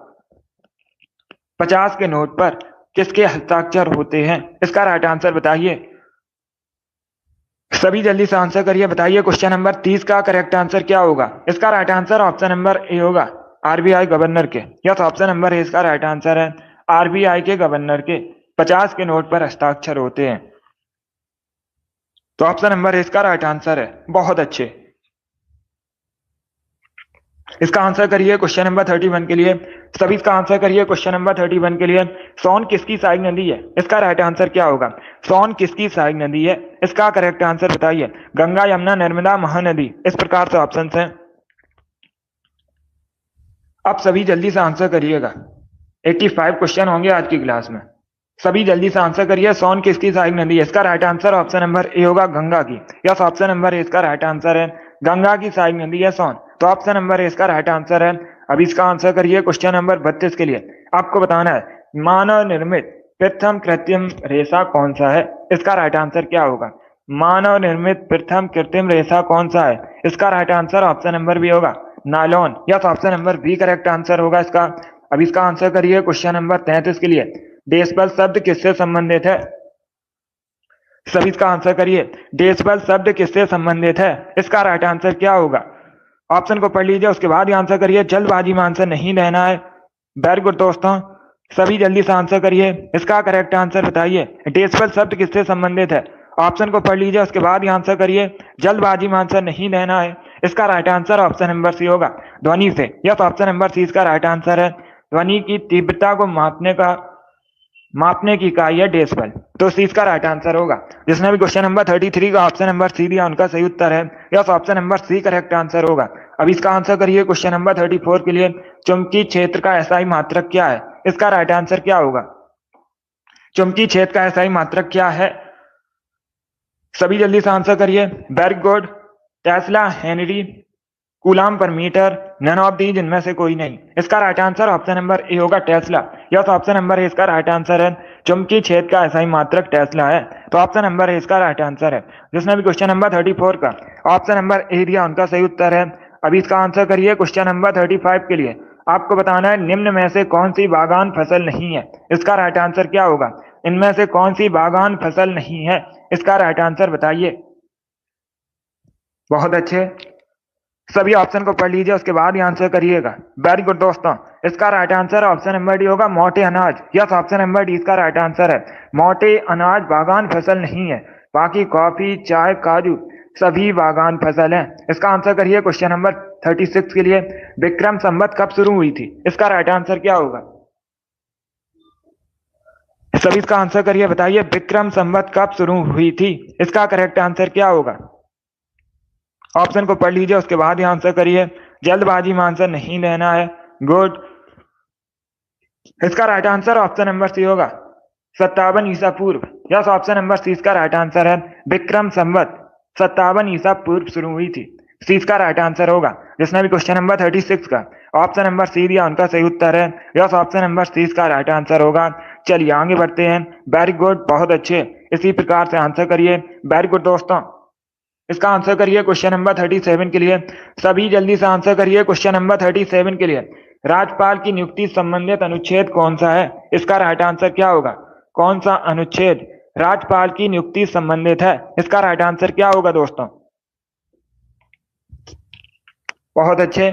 50 के नोट पर किसके हस्ताक्षर होते हैं? इसका राइट आंसर बताइए। सभी जल्दी से आंसर करिए, बताइए क्वेश्चन नंबर 30 का करेक्ट आंसर क्या होगा? इसका right answer option number A होगा, आरबीआई गवर्नर के। यस, ऑप्शन नंबर ए इसका राइट आंसर है। आरबीआई के गवर्नर के 50 के नोट पर हस्ताक्षर होते हैं। तो ऑप्शन नंबर ए इसका राइट आंसर है। बहुत अच्छे। इसका आंसर करिए क्वेश्चन नंबर 31 के लिए। सभी इसका आंसर करिए क्वेश्चन नंबर 31 के लिए। सोन किसकी सहायक नदी है? इसका राइट आंसर क्या होगा? सोन किसकी सहायक नदी है? इसका करेक्ट आंसर बताइए। गंगा, यमुना, नर्मदा, महानदी, इस प्रकार से ऑप्शन हैं। अब सभी जल्दी से आंसर करिएगा। 85 क्वेश्चन होंगे आज की क्लास में। सभी जल्दी से आंसर करिए। सोन किसकी सहायक नदी है? इसका right answer option number A होगा, गंगा की। यस, ऑप्शन नंबर ए इसका राइट आंसर है। गंगा की सहायक नदी है सोन, तो ऑप्शन नंबर ए इसका राइट आंसर है। अब इसका आंसर करिए क्वेश्चन नंबर 32 के लिए। आपको बताना है मानव निर्मित प्रथम कृत्रिम रेशा कौन सा है? इसका राइट आंसर क्या होगा? मानव निर्मित प्रथम कृत्रिम रेशा कौन सा है? इसका right answer option number B होगा, nylon. Yes, option number B correct answer होगा इसका। अब इसका आंसर करिए क्वेश्चन नंबर 33 के लिए। डेसिबल शब्द किससे संबंधित है? सभी इसका आंसर करिए। डेसिबल शब्द किससे संबंधित है? इसका राइट आंसर क्या होगा? ऑप्शन को पढ़ लीजिए, उसके बाद ही आंसर करिए। जल्दबाजी में आंसर नहीं देना है। वेरी गुड दोस्तों, सभी जल्दी से आंसर करिए। इसका करेक्ट आंसर बताइए। डेसिबल शब्द किससे संबंधित है? ऑप्शन को पढ़ लीजिए, उसके बाद ही आंसर करिए। जल्दबाजी में आंसर नहीं देना है। इसका right answer option number C होगा, ध्वनि से। यस, ऑप्शन नंबर सी इसका राइट आंसर है। ध्वनि की तीव्रता को मापने की इकाई है डेसिबल, तो सी इसका राइट आंसर होगा। जिसने भी क्वेश्चन नंबर 33 का ऑप्शन नंबर सी दिया उनका सही उत्तर है। Yes, option number C correct answer होगा। अब इसका आंसर करिए क्वेश्चन नंबर 34 के लिए। चुंबकीय क्षेत्र का एसआई मात्रक क्या है? इसका राइट आंसर क्या होगा? चुंबकीय क्षेत्र का एसआई मात्रक क्या है? सभी जल्दी से आंसर करिए। Very good. Tesla, henry, coulomb per metre, none of these, इनमें से कोई नहीं। इसका right answer option number A होगा, Tesla. Yes, option number A इसका राइट आंसर है। चुंबकीय क्षेत्र का एसआई मात्रक टेस्ला है, तो ऑप्शन नंबर ए इसका राइट आंसर है। जिसने भी क्वेश्चन नंबर 34 का ऑप्शन नंबर ए दिया उनका सही उत्तर है। अभी इसका आंसर करिए क्वेश्चन नंबर 35 के लिए। आपको बताना है निम्न में से कौन सी बागान फसल नहीं है? इसका राइट आंसर क्या होगा? इनमें से कौन सी बागान फसल नहीं है? इसका राइट आंसर बताइए। बहुत अच्छे, सभी ऑप्शन को पढ़ लीजिए, उसके बाद ही आंसर करिएगा। वेरी गुड दोस्तों, इसका right answer option number D होगा, मोटे अनाज। यस, ऑप्शन नंबर डी इसका राइट आंसर है। मोटे अनाज बागान फसल नहीं है। बाकी कॉफी, चाय, काजू सभी बागान फसल है। इसका आंसर करिए क्वेश्चन नंबर 36 के लिए। विक्रम संवत कब शुरू हुई थी? इसका राइट आंसर क्या होगा? सभी इसका आंसर करिए, बताइए विक्रम संवत कब शुरू हुई थी? इसका करेक्ट आंसर क्या होगा? ऑप्शन को पढ़ लीजिए, उसके बाद ही आंसर करिए। जल्दबाजी में आंसर नहीं देना है। गुड। इसका right answer option number C होगा, 57 ईसा पूर्व। यस, ऑप्शन नंबर सी इसका राइट आंसर है। विक्रम संवत 57 ईसा पूर्व शुरू हुई थी, सी इसका राइट आंसर होगा। जिसने भी क्वेश्चन नंबर 36 का ऑप्शन नंबर सी दिया उनका सही उत्तर है। यस, ऑप्शन नंबर सी इसका राइट आंसर होगा। चलिए आगे बढ़ते हैं। वेरी गुड, बहुत अच्छे, इसी प्रकार से आंसर करिए। वेरी गुड दोस्तों, इसका आंसर करिए क्वेश्चन नंबर 37 के लिए। सभी जल्दी से आंसर करिए क्वेश्चन नंबर 37 के लिए। राज्यपाल की नियुक्ति संबंधित अनुच्छेद कौन सा है? इसका राइट आंसर क्या होगा? कौन सा अनुच्छेद राज्यपाल की नियुक्ति संबंधित है? इसका राइट आंसर क्या होगा दोस्तों? बहुत अच्छे,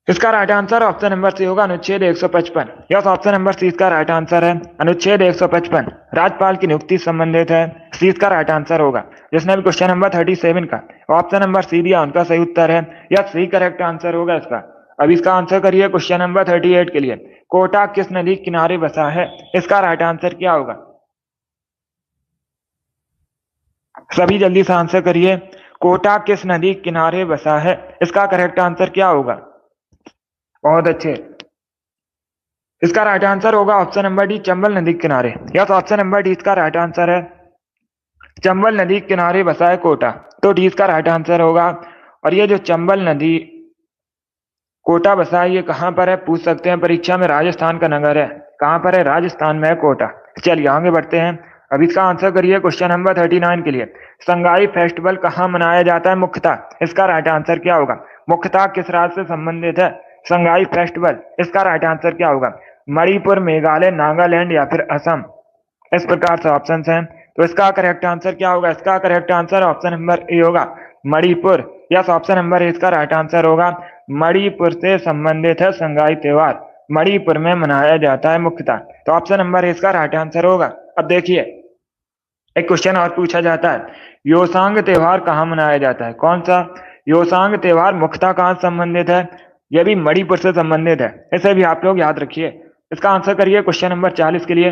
इसका right answer option number C होगा, अनुच्छेद 155। यस, ऑप्शन नंबर सी इसका राइट आंसर है। अनुच्छेद 155 राज्यपाल की नियुक्ति संबंधित है, सी इसका राइट आंसर होगा। जिसने भी क्वेश्चन नंबर 37 का ऑप्शन नंबर सी दिया उनका सही उत्तर है। यस, सी करेक्ट आंसर होगा इसका। अब इसका आंसर करिए क्वेश्चन नंबर 38 के लिए। कोटा किस नदी किनारे बसा है? इसका राइट आंसर क्या होगा? सभी जल्दी से आंसर करिए। कोटा किस नदी किनारे बसा है? इसका करेक्ट आंसर क्या होगा? बहुत अच्छे, इसका राइट आंसर होगा ऑप्शन नंबर डी, चंबल नदी किनारे। यस, ऑप्शन नंबर डी इसका राइट आंसर है। चंबल नदी किनारे बसा है कोटा, तो डी इसका राइट आंसर होगा। और ये जो चंबल नदी कोटा बसा है, ये कहाँ पर है पूछ सकते हैं परीक्षा में। राजस्थान का नगर है। कहाँ पर है? राजस्थान में है कोटा। चलिए आगे बढ़ते हैं। अब इसका आंसर करिए क्वेश्चन नंबर 39 के लिए। संगाई फेस्टिवल कहाँ मनाया जाता है मुख्यतः? इसका राइट आंसर क्या होगा? मुख्यतः किस राज्य से संबंधित है संगाई फेस्टिवल? इसका राइट आंसर क्या होगा? मणिपुर, मेघालय, नागालैंड या फिर असम, इस प्रकार से ऑप्शन हैं। तो इसका करेक्ट आंसर क्या होगा? इसका correct answer option number A होगा, Manipur. Yes, option number A इसका राइट आंसर होगा। मणिपुर से संबंधित है संगाई त्योहार, मणिपुर में मनाया जाता है मुख्यतः, तो ऑप्शन नंबर ए इसका राइट आंसर होगा। अब देखिए एक क्वेश्चन और पूछा जाता है, योसांग त्योहार कहाँ मनाया जाता है? कौन सा? योसांग त्योहार मुख्यतः कहाँ से संबंधित है? यह भी मणिपुर से संबंधित है। इसे भी आप लोग याद रखिए। इसका आंसर करिए क्वेश्चन नंबर 40 के लिए।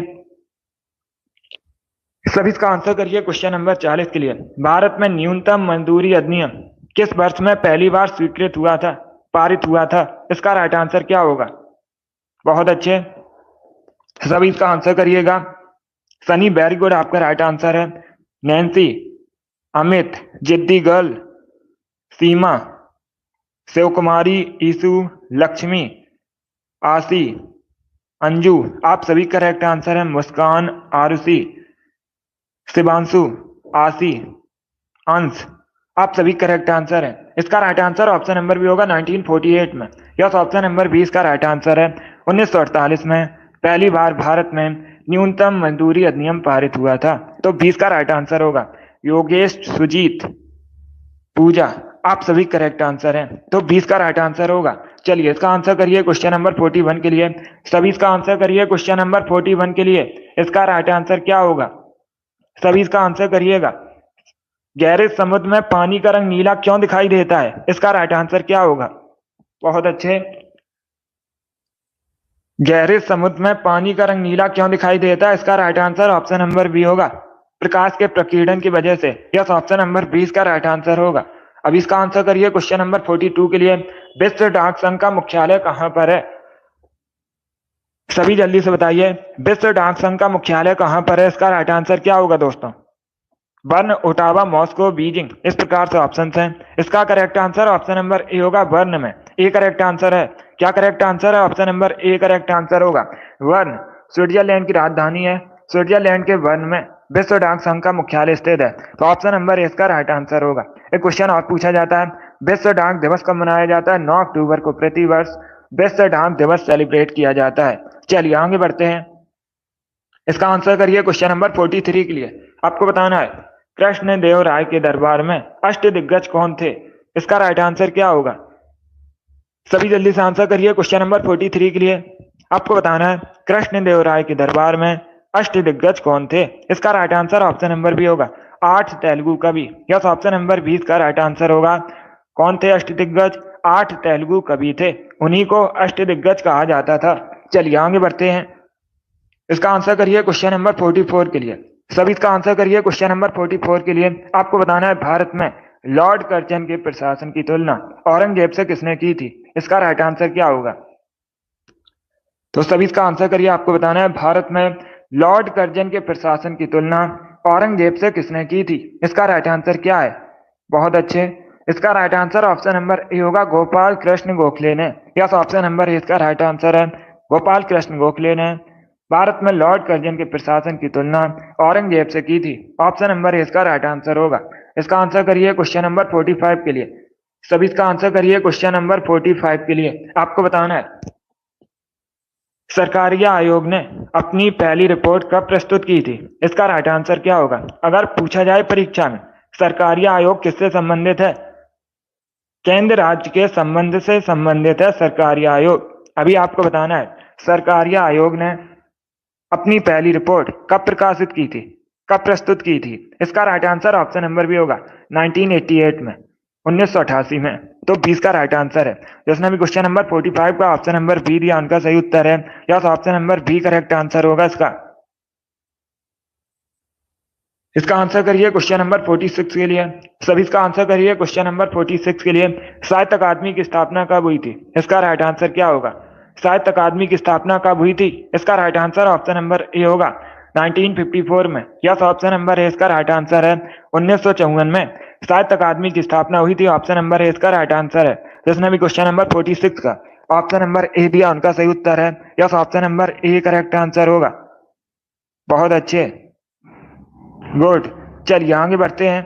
सभी इसका आंसर करिए क्वेश्चन नंबर 40 के लिए। भारत में न्यूनतम मजदूरी अधिनियम किस वर्ष में पहली बार स्वीकृत हुआ था, पारित हुआ था? इसका राइट आंसर क्या होगा? बहुत अच्छे, सभी इसका आंसर करिएगा। सनी वेरी गुड, आपका राइट आंसर है। नैन्सी, अमित, जिद्दी गर्ल, सीमा, शिव कुमारी, ईसु, लक्ष्मी, आशी, अंजू, आप सभी करेक्ट आंसर है। मुस्कान, आरुषि, शिवांशु, आशी, अंश, आप सभी करेक्ट आंसर है। इसका right answer option number B होगा 1948 में। यस, ऑप्शन नंबर बी इसका राइट आंसर है। 1948 में पहली बार भारत में न्यूनतम मजदूरी अधिनियम पारित हुआ था, तो 20 का राइट आंसर होगा। योगेश, सुजीत, पूजा, आप सभी करेक्ट आंसर हैं, तो 20 का राइट आंसर होगा। चलिए इसका आंसर करिए क्वेश्चन नंबर 41 के लिए। सभी इसका आंसर करिए क्वेश्चन नंबर 41 के लिए। इसका राइट आंसर क्या होगा? सभी इसका आंसर करिएगा। गहरे समुद्र में पानी का रंग नीला क्यों दिखाई देता है? इसका राइट आंसर क्या होगा? बहुत अच्छे, गहरे समुद्र में पानी का रंग नीला क्यों दिखाई देता है? इसका right answer option number B होगा, प्रकाश के प्रकीर्णन की वजह से। यस, ऑप्शन नंबर 20 का राइट आंसर होगा। अब इसका आंसर करिए क्वेश्चन नंबर 42 के लिए। विश्व डाक संघ का मुख्यालय कहां पर है? सभी जल्दी से बताइए, विश्व डाक संघ का मुख्यालय कहां पर है? इसका राइट आंसर क्या होगा दोस्तों? बर्न, ओटावा, मॉस्को, बीजिंग, इस प्रकार से ऑप्शन हैं। इसका correct answer option number A होगा, बर्न में। ए करेक्ट आंसर है। क्या करेक्ट आंसर है? Option number A correct answer होगा। बर्न स्विट्जरलैंड की राजधानी है। स्विट्जरलैंड के बर्न में विश्व डाक संघ का मुख्यालय स्थित है, तो ऑप्शन नंबर ए इसका राइट आंसर होगा। एक क्वेश्चन और पूछा जाता है, विश्व डाक दिवस कब मनाया जाता है? 9 अक्टूबर को प्रतिवर्ष विश्व डाक दिवस सेलिब्रेट किया जाता है। चलिए आगे बढ़ते हैं। इसका आंसर करिए क्वेश्चन नंबर 43 के लिए। आपको बताना है, कृष्ण देव राय के दरबार में अष्ट दिग्गज कौन थे? इसका राइट आंसर क्या होगा? सभी जल्दी से आंसर करिए क्वेश्चन नंबर 43 के लिए। आपको बताना है, कृष्ण देव राय के दरबार में अष्ट दिग्गज कौन थे? इसका right answer option number B होगा, 8 तेलुगु कवि। यस, ऑप्शन नंबर 20 का राइट आंसर होगा। कौन थे अष्ट दिग्गज? 8 तेलुगु कवि थे, उन्हीं को अष्ट दिग्गज कहा जाता था। चलिए आगे बढ़ते हैं। इसका आंसर करिए क्वेश्चन नंबर 44 के लिए। सभी इसका आंसर करिए क्वेश्चन नंबर 44 के लिए। आपको बताना है, भारत में लॉर्ड कर्जन के प्रशासन की तुलना औरंगजेब से किसने की थी? इसका राइट आंसर क्या होगा? तो सभी इसका आंसर करिए। आपको बताना है, भारत में लॉर्ड कर्जन के प्रशासन की तुलना औरंगजेब से किसने की थी? इसका राइट आंसर क्या है? बहुत अच्छे, इसका right answer option number A होगा, गोपाल कृष्ण गोखले ने। यस, ऑप्शन नंबर ए इसका राइट आंसर है, गोपाल कृष्ण गोखले ने भारत में लॉर्ड कर्जन के प्रशासन की तुलना औरंगजेब से की थी। ऑप्शन नंबर ए इसका राइट आंसर होगा। इसका आंसर करिए क्वेश्चन नंबर 45 के लिए। सभी इसका आंसर करिए क्वेश्चन नंबर 45 के लिए। आपको बताना है, सरकारिया आयोग ने अपनी पहली रिपोर्ट कब प्रस्तुत की थी? इसका राइट आंसर क्या होगा? अगर पूछा जाए परीक्षा में, सरकारिया आयोग किससे संबंधित है? केंद्र राज्य के संबंध से संबंधित है सरकारिया आयोग। अभी आपको बताना है, सरकारिया आयोग ने अपनी पहली रिपोर्ट कब प्रकाशित की थी, कब प्रस्तुत की थी? इसका right answer option number B होगा, 1988 में, 1988 में। तो 20 का राइट आंसर है। जिसने भी क्वेश्चन नंबर 45 का ऑप्शन नंबर बी दिया, उनका सही उत्तर है। Yes, option number B correct answer होगा इसका। इसका आंसर करिए क्वेश्चन नंबर 46 के लिए। सभी इसका आंसर करिए क्वेश्चन नंबर 46 के लिए। साहित्य अकादमी की स्थापना कब हुई थी? इसका राइट आंसर क्या होगा? साहित्य अकादमी की स्थापना कब हुई थी? इसका right answer option number A होगा, 1954 में। यस, ऑप्शन नंबर ए इसका राइट आंसर है। 1954 में साहित्य अकादमी की स्थापना हुई थी। ऑप्शन नंबर ए इसका राइट आंसर है। जिसने भी क्वेश्चन नंबर 46 का ऑप्शन नंबर ए दिया, उनका सही उत्तर है। Yes, option number A correct answer होगा। बहुत अच्छे, गुड। चलिए आगे बढ़ते हैं।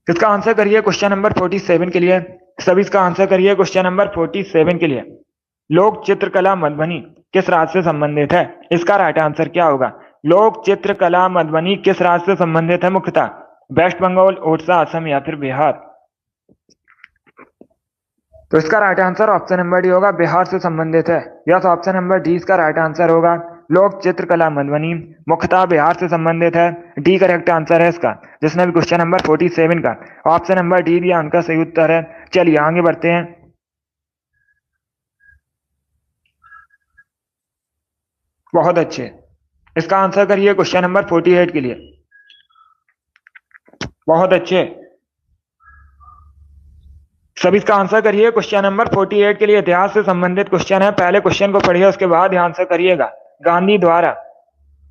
इसका आंसर करिए क्वेश्चन नंबर 47 के लिए। सभी इसका आंसर करिए क्वेश्चन नंबर 47 के लिए। लोक चित्रकला मधुबनी किस राज्य से संबंधित है? इसका राइट आंसर क्या होगा? लोक चित्रकला मधुबनी किस राज्य से संबंधित है मुख्यतः? वेस्ट बंगाल, ओडिशा, असम या फिर बिहार? तो इसका right answer option number D होगा, बिहार से संबंधित है। यस, ऑप्शन नंबर डी इसका राइट आंसर होगा। लोक चित्रकला मधुबनी मुख्यतः बिहार से संबंधित है। डी करेक्ट आंसर है इसका, जिसने भी क्वेश्चन नंबर 47 का ऑप्शन नंबर डी दिया उनका सही उत्तर है। चलिए आगे बढ़ते हैं। बहुत अच्छे, इसका आंसर करिए क्वेश्चन नंबर 48 के लिए। बहुत अच्छे, सभी इसका आंसर करिए क्वेश्चन नंबर 48 के लिए। इतिहास से संबंधित क्वेश्चन है, पहले क्वेश्चन को पढ़िए उसके बाद आंसर करिएगा। गांधी द्वारा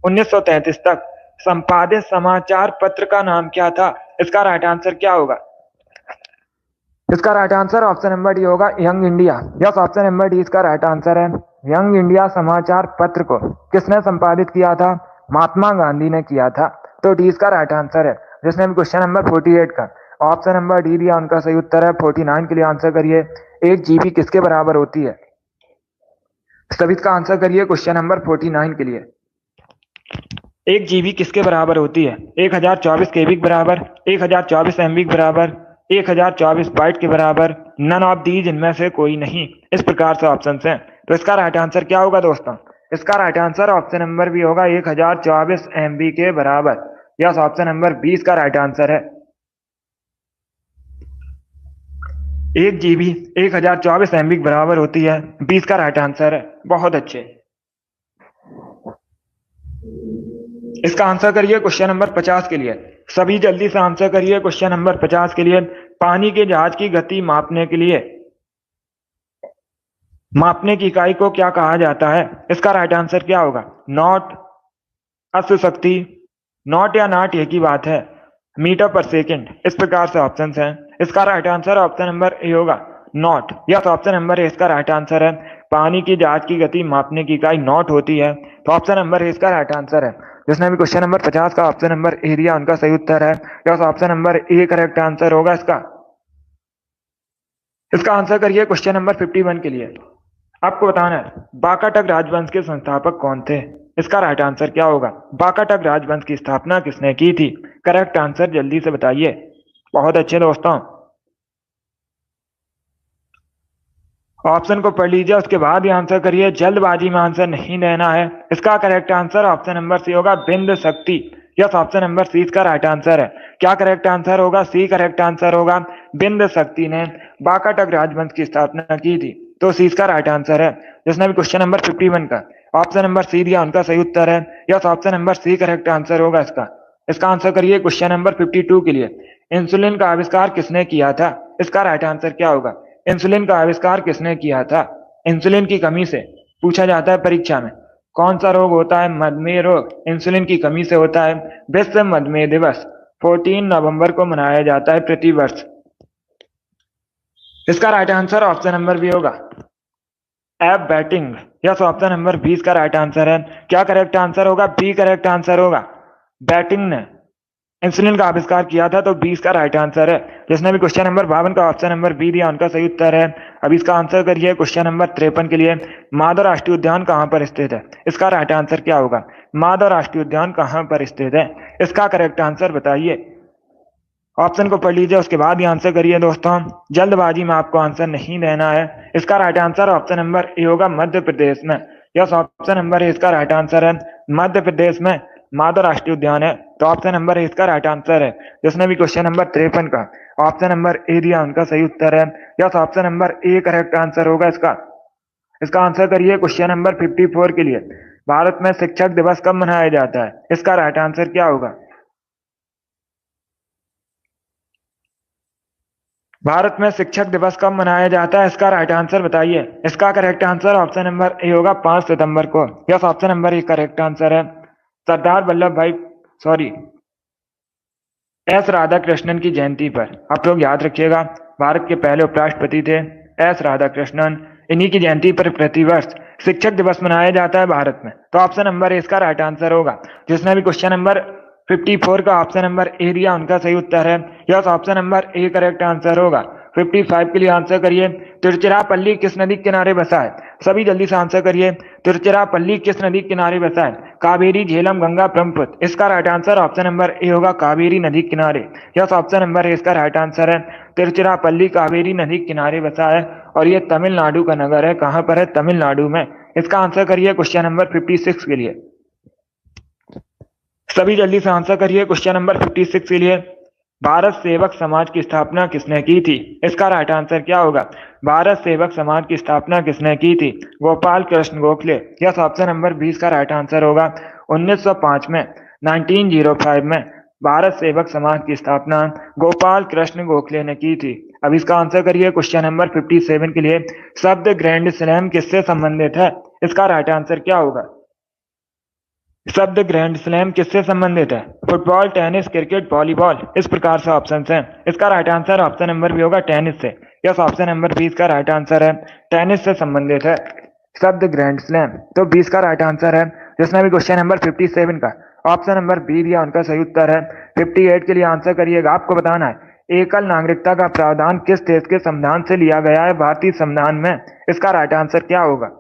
1933 तक संपादित समाचार पत्र का नाम क्या था? इसका राइट आंसर क्या होगा? इसका right answer option number D होगा, Young India. Yes, option number D इसका राइट आंसर है। यंग इंडिया समाचार पत्र को किसने संपादित किया था? महात्मा गांधी ने किया था। तो डी इसका राइट आंसर है, जिसने भी क्वेश्चन नंबर 48 का ऑप्शन नंबर डी दिया उनका सही उत्तर है। 49 के लिए आंसर करिए। एक जीबी किसके बराबर होती है? सभी इसका आंसर करिए क्वेश्चन नंबर 49 के लिए। एक जीबी किसके बराबर होती है? 1024 केबी के बराबर, 1024 एमबी के बराबर, 1024 बाइट के बराबर, नन ऑफ दीज, इनमें से कोई नहीं। इस प्रकार से ऑप्शन हैं। तो इसका राइट आंसर क्या होगा दोस्तों? इसका right answer option number B होगा, 1024 एमबी के बराबर। यस, ऑप्शन नंबर 20 का राइट आंसर है। एक जीबी 1024 एमबी के बराबर होती है, 20 का राइट आंसर है। बहुत अच्छे, इसका आंसर करिए क्वेश्चन नंबर 50 के लिए। सभी जल्दी से आंसर करिए क्वेश्चन नंबर 50 के लिए। पानी के जहाज की गति मापने के लिए मापने की इकाई को क्या कहा जाता है? इसका राइट आंसर क्या होगा? नॉट, अश्व शक्ति, नॉट या नाट एक ही बात है, मीटर पर सेकेंड। इस प्रकार से ऑप्शंस हैं। इसका right answer option number A होगा, knot. Yes, option number A इसका राइट आंसर है। पानी की जहाज की गति मापने की इकाई नॉट होती है। तो ऑप्शन नंबर ए इसका राइट आंसर है। जिसने भी क्वेश्चन नंबर 50 का ऑप्शन नंबर ए दिया उनका सही उत्तर है। Yes, option number A correct answer होगा इसका। इसका आंसर करिए क्वेश्चन नंबर 51 के लिए। आपको बताना है वाकाटक राजवंश के संस्थापक कौन थे? इसका राइट आंसर क्या होगा? वाकाटक राजवंश की स्थापना किसने की थी? करेक्ट आंसर जल्दी से बताइए। बहुत अच्छे दोस्तों, ऑप्शन को पढ़ लीजिए उसके बाद ही आंसर करिए। जल्दबाजी में आंसर नहीं देना है। इसका correct answer option number C होगा, बिंद शक्ति। यस, ऑप्शन नंबर सी इसका राइट आंसर है। क्या करेक्ट आंसर होगा? सी करेक्ट आंसर होगा। बिंद शक्ति ने वाकाटक राजवंश की स्थापना की थी। तो सी इसका राइट आंसर है। जिसने भी क्वेश्चन नंबर 51 का ऑप्शन नंबर सी दिया उनका सही उत्तर है। Yes, option number C correct answer होगा इसका। इसका आंसर करिए क्वेश्चन नंबर 52 के लिए। इंसुलिन का आविष्कार किसने किया था? इसका राइट आंसर क्या होगा? इंसुलिन का आविष्कार किसने किया था? इंसुलिन की कमी से पूछा जाता है परीक्षा में। कौन सा रोग होता है? मधुमेह रोग इंसुलिन की कमी से होता है। विश्व मधुमेह दिवस 14 नवंबर को मनाया जाता है प्रति वर्ष। इसका right answer option number B होगा, F Banting. Yes, option number 20 का राइट आंसर है। क्या करेक्ट आंसर होगा? बी करेक्ट आंसर होगा। बैटिंग ने इंसुलिन का आविष्कार किया था, तो 20 का राइट आंसर है। जिसने भी क्वेश्चन नंबर 52 का ऑप्शन नंबर बी दिया उनका सही उत्तर है। अब इसका आंसर करिए क्वेश्चन नंबर 53 के लिए। माधव राष्ट्रीय उद्यान कहां पर स्थित है? इसका राइट आंसर क्या होगा? माधव राष्ट्रीय उद्यान कहां पर स्थित है? इसका करेक्ट आंसर बताइए। ऑप्शन को पढ़ लीजिए उसके बाद ही आंसर करिए दोस्तों। जल्दबाजी में आपको आंसर नहीं देना है। इसका right answer option number A होगा, मध्य प्रदेश में। यस, ऑप्शन नंबर ए इसका राइट आंसर है। मध्य प्रदेश में माधव राष्ट्रीय उद्यान है। तो ऑप्शन नंबर ए इसका राइट आंसर है। जिसने भी क्वेश्चन नंबर 53 का ऑप्शन नंबर ए दिया उनका सही उत्तर है। Yes, option number A correct answer होगा इसका। इसका आंसर करिए क्वेश्चन नंबर 54 के लिए। भारत में शिक्षक दिवस कब मनाया जाता है? इसका राइट आंसर क्या होगा? भारत में शिक्षक दिवस कब मनाया जाता है? इसका राइट आंसर बताइए। इसका correct answer option number A होगा, 5 सितंबर को। Yes, option number A correct answer है। सरदार वल्लभ भाई एस राधाकृष्णन की जयंती पर आप लोग याद रखिएगा, भारत के पहले उपराष्ट्रपति थे एस राधाकृष्णन। इन्हीं की जयंती पर प्रतिवर्ष शिक्षक दिवस मनाया जाता है भारत में। तो ऑप्शन नंबर ए इसका राइट आंसर होगा। जिसने भी क्वेश्चन नंबर 54 का ऑप्शन नंबर ए दिया उनका सही उत्तर है। Yes, option number A correct answer होगा। 55 के लिए आंसर करिए। तिरुचिरापल्ली किस नदी के किनारे बसा है? सभी जल्दी से आंसर करिए। तिरुचिरापल्ली किस नदी के किनारे बसा है? कावेरी, झेलम, गंगा, ब्रह्मपुत्र। इसका right answer option number A होगा, कावेरी नदी के किनारे। यस, ऑप्शन नंबर ए इसका राइट आंसर है। तिरुचिरापल्ली कावेरी नदी के किनारे बसा है और ये तमिलनाडु का नगर है। कहां पर है? तमिलनाडु में। इसका आंसर करिए क्वेश्चन नंबर 56 के लिए। सभी जल्दी से आंसर करिए क्वेश्चन नंबर 56 के लिए। भारत सेवक समाज की स्थापना किसने की थी? इसका राइट आंसर क्या होगा? भारत सेवक समाज की स्थापना किसने की थी? Gopal Krishna Gokhale. Yes, option number 20 का राइट आंसर होगा। 1905 में, 1905 में भारत सेवक समाज की स्थापना गोपाल कृष्ण गोखले ने की थी। अब इसका आंसर करिए क्वेश्चन नंबर 57 के लिए। शब्द ग्रैंड स्लैम किससे संबंधित है? इसका राइट आंसर क्या होगा? शब्द ग्रैंड स्लैम किससे संबंधित है? फुटबॉल, टेनिस, क्रिकेट, वॉलीबॉल, इस प्रकार से ऑप्शन हैं। इसका राइट आंसर ऑप्शन नंबर भी होगा टेनिस से। यस, ऑप्शन नंबर 20 का राइट आंसर है, टेनिस से संबंधित है शब्द ग्रैंड स्लैम। तो 20 का राइट आंसर है। जिसने भी क्वेश्चन नंबर 57 का ऑप्शन नंबर बी दिया उनका सही उत्तर है। 58 के लिए आंसर करिएगा। आपको बताना है एकल नागरिकता का प्रावधान किस देश के संविधान से लिया गया है भारतीय संविधान में? इसका राइट आंसर क्या होगा?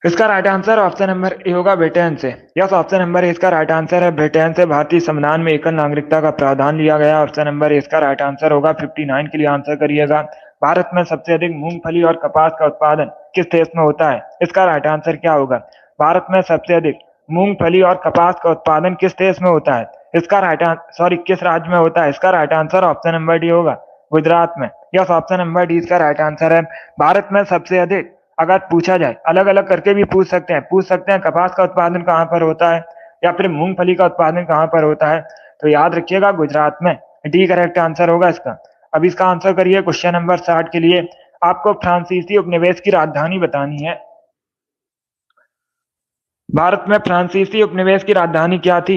इसका right answer option number A होगा ब्रिटेन से। यस, ऑप्शन नंबर ए इसका राइट आंसर है। ब्रिटेन से भारतीय संविधान में एकल नागरिकता का प्रावधान लिया गया। ऑप्शन नंबर ए इसका राइट आंसर होगा। 59 के लिए आंसर करिएगा। भारत में सबसे अधिक मूंगफली और कपास का उत्पादन किस देश में होता है? इसका राइट आंसर क्या होगा? भारत में सबसे अधिक मूंगफली और कपास का उत्पादन किस देश में होता है? इसका राइट आंसर किस राज्य में होता है? इसका right answer option number D होगा, गुजरात में। यस, ऑप्शन नंबर डी इसका राइट आंसर है। भारत में सबसे अधिक, अगर पूछा जाए अलग अलग करके भी पूछ सकते हैं कपास का उत्पादन कहाँ पर होता है या फिर मूंगफली का उत्पादन कहाँ पर होता है, तो याद रखिएगा गुजरात में। डी करेक्ट आंसर होगा इसका। अब इसका आंसर करिए क्वेश्चन नंबर 60 के लिए। आपको फ्रांसीसी उपनिवेश की राजधानी बतानी है। भारत में फ्रांसीसी उपनिवेश की राजधानी क्या थी?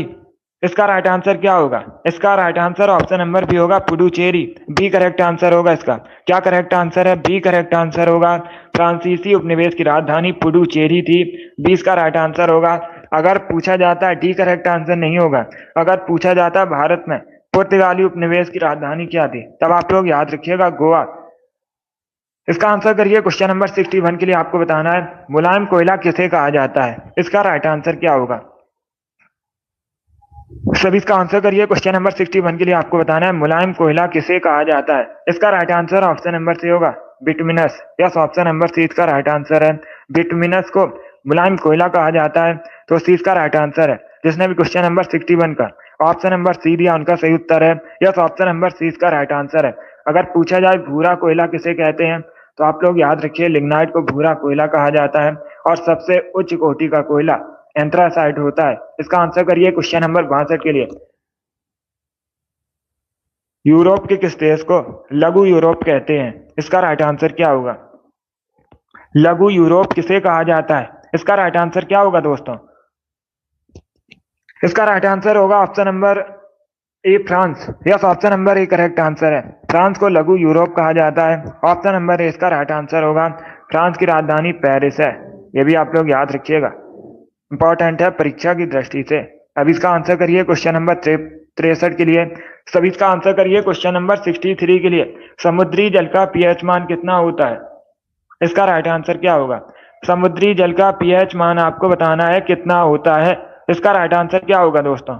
इसका राइट आंसर क्या होगा? इसका right answer option number B होगा, पुडुचेरी। बी करेक्ट आंसर होगा इसका। क्या करेक्ट आंसर है? बी करेक्ट आंसर होगा। फ्रांसीसी उपनिवेश की राजधानी पुडुचेरी थी। 20 का राइट आंसर होगा। अगर पूछा जाता है, डी करेक्ट आंसर नहीं होगा, अगर पूछा जाता है भारत में पुर्तगाली उपनिवेश की राजधानी क्या थी, तब आप लोग याद रखिएगा गोवा। इसका आंसर करिए क्वेश्चन नंबर 61 के लिए। आपको बताना है मुलायम कोयला किसे कहा जाता है? इसका राइट आंसर क्या होगा? सभी इसका आंसर करिए क्वेश्चन नंबर 61 के लिए। आपको बताना है मुलायम कोयला किसे कहा जाता है? इसका right answer option number C होगा, bituminous. Yes, option number C इसका राइट आंसर है। बिटुमिनस को मुलायम कोयला कहा जाता है, तो सी इसका राइट आंसर है। जिसने भी क्वेश्चन नंबर 61 का ऑप्शन नंबर सी दिया उनका सही उत्तर है। यस, ऑप्शन नंबर सी इसका राइट आंसर है। अगर पूछा जाए भूरा कोयला किसे कहते हैं, तो आप लोग याद रखिए लिग्नाइट को भूरा कोयला कहा जाता है, और सबसे उच्च कोटि का कोयला एंथ्रासाइट होता है। इसका आंसर करिए क्वेश्चन नंबर 62 के लिए। यूरोप के किस देश को लघु यूरोप कहते हैं? इसका राइट आंसर क्या होगा? लघु यूरोप किसे कहा जाता है? इसका राइट आंसर क्या होगा दोस्तों? इसका राइट आंसर होगा option number A, France. Yes, option number A correct answer है। फ्रांस को लघु यूरोप कहा जाता है। ऑप्शन नंबर ए इसका राइट आंसर होगा। फ्रांस की राजधानी पेरिस है। ये भी आप लोग याद रखिएगा, इंपॉर्टेंट है परीक्षा की दृष्टि से। अब इसका आंसर करिए क्वेश्चन नंबर 63 के लिए। सभी इसका आंसर करिए क्वेश्चन नंबर 63 के लिए। समुद्री जल का पीएच मान कितना होता है? इसका राइट आंसर क्या होगा? समुद्री जल का पीएच मान आपको बताना है कितना होता है। इसका राइट आंसर क्या होगा दोस्तों?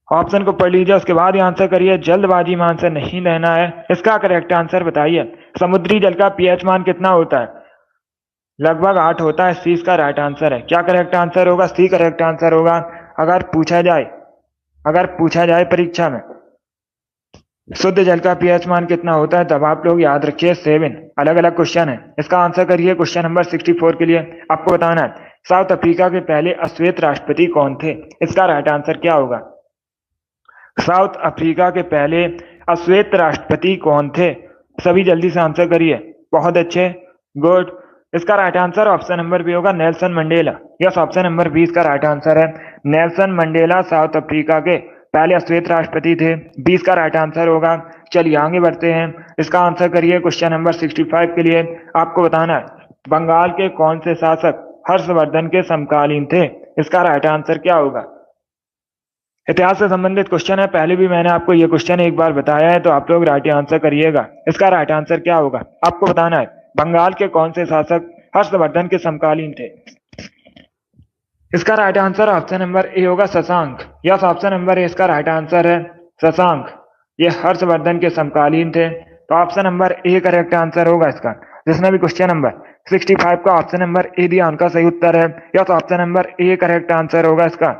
ऑप्शन को पढ़ लीजिए, उसके बाद ही आंसर करिए। जल्दबाजी में आंसर नहीं लेना है। इसका करेक्ट आंसर बताइए। समुद्री जल का पीएच मान कितना होता है? लगभग 8 होता है। सी इसका राइट आंसर है। क्या करेक्ट आंसर होगा? सी करेक्ट आंसर होगा। अगर पूछा जाए परीक्षा में शुद्ध जल का पीएच मान कितना होता है, तब आप लोग याद रखिए 7। अलग अलग क्वेश्चन है। इसका आंसर करिए क्वेश्चन नंबर 64 के लिए। आपको बताना है साउथ अफ्रीका के पहले अश्वेत राष्ट्रपति कौन थे? इसका राइट आंसर क्या होगा? साउथ अफ्रीका के पहले अश्वेत राष्ट्रपति कौन थे? सभी जल्दी से आंसर करिए। बहुत अच्छे, गुड। इसका right answer option number B होगा, Nelson Mandela. Yes, option number 20 का राइट आंसर है। नेल्सन मंडेला साउथ अफ्रीका के पहले अश्वेत राष्ट्रपति थे। 20 का राइट आंसर होगा। चलिए आगे बढ़ते हैं। इसका आंसर करिए क्वेश्चन नंबर 65 के लिए। आपको बताना है बंगाल के कौन से शासक हर्षवर्धन के समकालीन थे? इसका राइट आंसर क्या होगा? इतिहास से संबंधित क्वेश्चन है। पहले भी मैंने आपको ये क्वेश्चन एक बार बताया है, तो आप लोग राइट आंसर करिएगा। इसका राइट आंसर क्या होगा? आपको बताना है बंगाल के कौन से शासक हर्षवर्धन के समकालीन थे? इसका right answer option number A होगा, Shashank. Yes, option number A इसका राइट आंसर है, शशांक। ये हर्षवर्धन के समकालीन थे, तो option number A correct answer होगा इसका। जिसने भी क्वेश्चन नंबर 65 का ऑप्शन नंबर ए दिया उनका सही उत्तर है। Yes, option number A correct answer होगा इसका।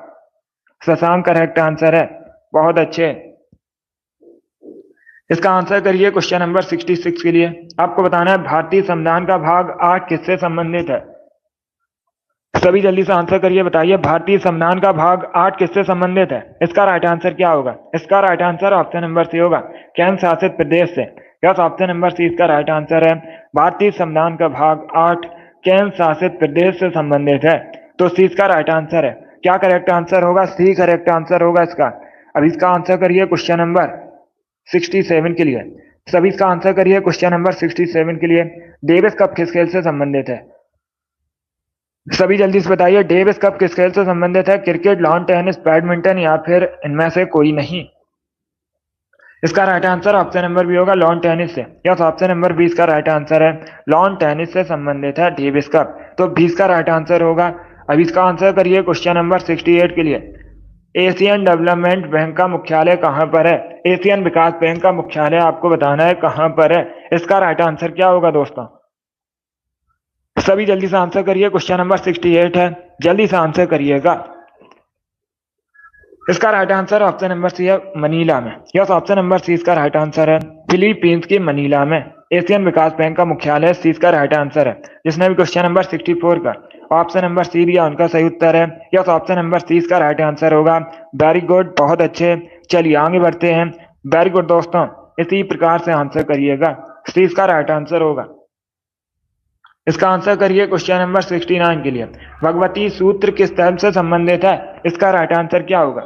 शशांक करेक्ट आंसर है, बहुत अच्छे। इसका आंसर करिए क्वेश्चन नंबर 66 के लिए। आपको बताना है भारतीय संविधान का भाग 8 किससे संबंधित है। सभी जल्दी से आंसर करिए, बताइए भारतीय संविधान का भाग 8 किससे संबंधित है। इसका राइट आंसर क्या होगा। इसका right answer option number C होगा, केंद्र शासित प्रदेश से। यस, ऑप्शन नंबर सी इसका राइट आंसर है। भारतीय संविधान का भाग 8 केंद्र शासित प्रदेश से संबंधित है, तो सी इसका राइट आंसर है। क्या करेक्ट आंसर होगा। सी करेक्ट आंसर होगा इसका। अब इसका आंसर करिए क्वेश्चन नंबर 67 के लिए। सभी इसका आंसर करिए क्वेश्चन नंबर 67 के लिए। डेविस कप किस खेल से संबंधित है। सभी जल्दी से बताइए डेविस कप किस खेल से संबंधित है। क्रिकेट, लॉन टेनिस, बैडमिंटन या फिर इनमें से कोई नहीं। इसका right answer option number B होगा, लॉन टेनिस से। यस, ऑप्शन नंबर 20 का राइट आंसर है, लॉन टेनिस से संबंधित है डेविस कप, तो 20 का राइट आंसर होगा। अब इसका आंसर करिए क्वेश्चन नंबर 68 के लिए। एशियन डेवलपमेंट बैंक का मुख्यालय कहां पर है। एशियन विकास बैंक का मुख्यालय आपको बताना है कहां पर है। इसका राइट आंसर क्या होगा दोस्तों। सभी जल्दी से आंसर करिए, क्वेश्चन नंबर 68 है, जल्दी से आंसर करिएगा। इसका right answer option number C है, मनीला में। यस, ऑप्शन नंबर सी इसका राइट आंसर है, फिलीपींस की मनीला में एशियन विकास बैंक का मुख्यालय। सी इसका राइट आंसर है। जिसने भी क्वेश्चन नंबर 64 का ऑप्शन नंबर सी दिया उनका सही उत्तर है। यस, ऑप्शन नंबर सी इसका राइट आंसर होगा। वेरी गुड, बहुत अच्छे। चलिए आगे बढ़ते हैं। वेरी गुड दोस्तों, इसी प्रकार से आंसर करिएगा। सी इसका राइट आंसर होगा। इसका आंसर करिए क्वेश्चन नंबर 69 के लिए। भगवती सूत्र किस धर्म से संबंधित है। इसका राइट आंसर क्या होगा।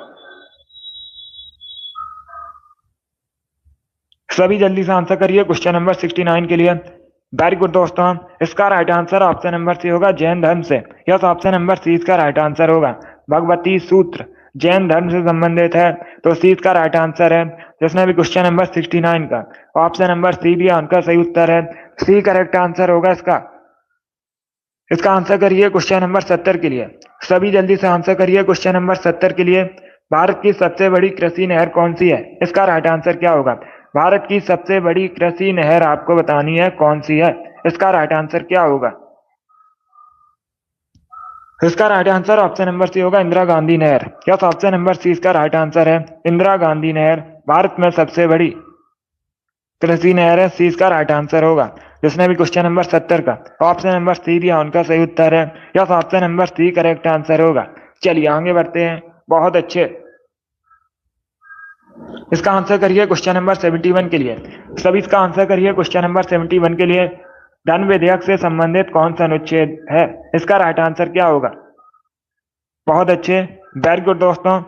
सभी जल्दी से आंसर करिए क्वेश्चन नंबर 69 के लिए। वेरी गुड दोस्तों, इसका right answer option number C होगा, जैन धर्म से। यस, ऑप्शन नंबर सी इसका राइट आंसर होगा। भगवती सूत्र जैन धर्म से संबंधित है, तो सी इसका राइट आंसर है। जिसने भी क्वेश्चन नंबर 69 का ऑप्शन नंबर सी दिया उनका सही उत्तर है। सी करेक्ट आंसर होगा इसका। इसका आंसर करिए क्वेश्चन नंबर 70 के लिए। सभी जल्दी से आंसर करिए क्वेश्चन नंबर 70 के लिए। भारत की सबसे बड़ी कृषि नहर कौन सी है। इसका राइट आंसर क्या होगा। भारत की सबसे बड़ी कृषि नहर आपको बतानी है कौन सी है। इसका राइट आंसर क्या होगा। इसका right answer option number C होगा, इंदिरा गांधी नहर। यस, ऑप्शन नंबर सी इसका राइट आंसर है, इंदिरा गांधी नहर भारत में सबसे बड़ी कृषि नहर है। सी इसका राइट आंसर होगा। जिसने भी क्वेश्चन नंबर 70 का ऑप्शन नंबर सी दिया उनका सही उत्तर है। Yes, option number C correct answer होगा। चलिए आगे बढ़ते हैं, बहुत अच्छे। इसका आंसर करिए क्वेश्चन नंबर 71 के लिए। सभी इसका आंसर करिए क्वेश्चन नंबर 71 के लिए। धन विधेयक से संबंधित कौन सा अनुच्छेद है। इसका राइट आंसर क्या होगा। बहुत अच्छे, वेरी गुड दोस्तों।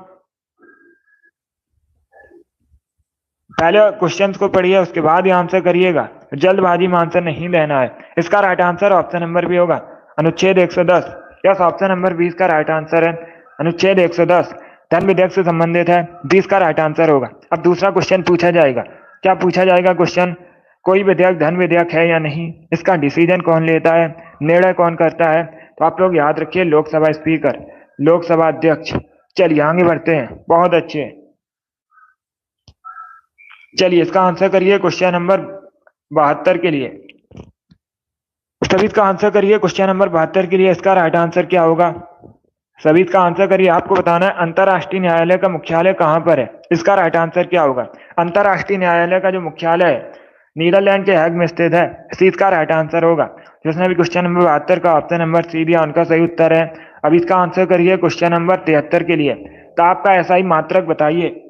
पहले क्वेश्चंस को पढ़िए, उसके बाद ही आंसर करिएगा, जल्दबाजी में आंसर नहीं देना है। इसका right answer option number B होगा, अनुच्छेद 110। यस, ऑप्शन नंबर 20 का राइट आंसर है, अनुच्छेद 110 धन विधेयक से संबंधित है। 20 का राइट आंसर होगा। अब दूसरा क्वेश्चन पूछा जाएगा। क्या पूछा जाएगा क्वेश्चन, कोई विधेयक धन विधेयक है या नहीं, इसका डिसीजन कौन लेता है, निर्णय कौन करता है। तो आप लोग याद रखिए, लोकसभा स्पीकर, लोकसभा अध्यक्ष। चलिए आगे बढ़ते हैं, बहुत अच्छे। चलिए इसका आंसर करिए क्वेश्चन नंबर 72 के लिए। सभी इसका आंसर करिए क्वेश्चन नंबर 72 के लिए। इसका राइट आंसर क्या होगा। सभी इसका आंसर करिए। आपको बताना है अंतरराष्ट्रीय न्यायालय का मुख्यालय कहां पर है। इसका राइट आंसर क्या होगा। अंतरराष्ट्रीय न्यायालय का जो मुख्यालय है नीदरलैंड के हैग में स्थित है। सी इसका राइट आंसर होगा। जिसने भी क्वेश्चन नंबर 72 का ऑप्शन नंबर सी दिया उनका सही उत्तर है। अब इसका आंसर करिए क्वेश्चन नंबर 73 के लिए। ताप का एसआई मात्रक बताइए।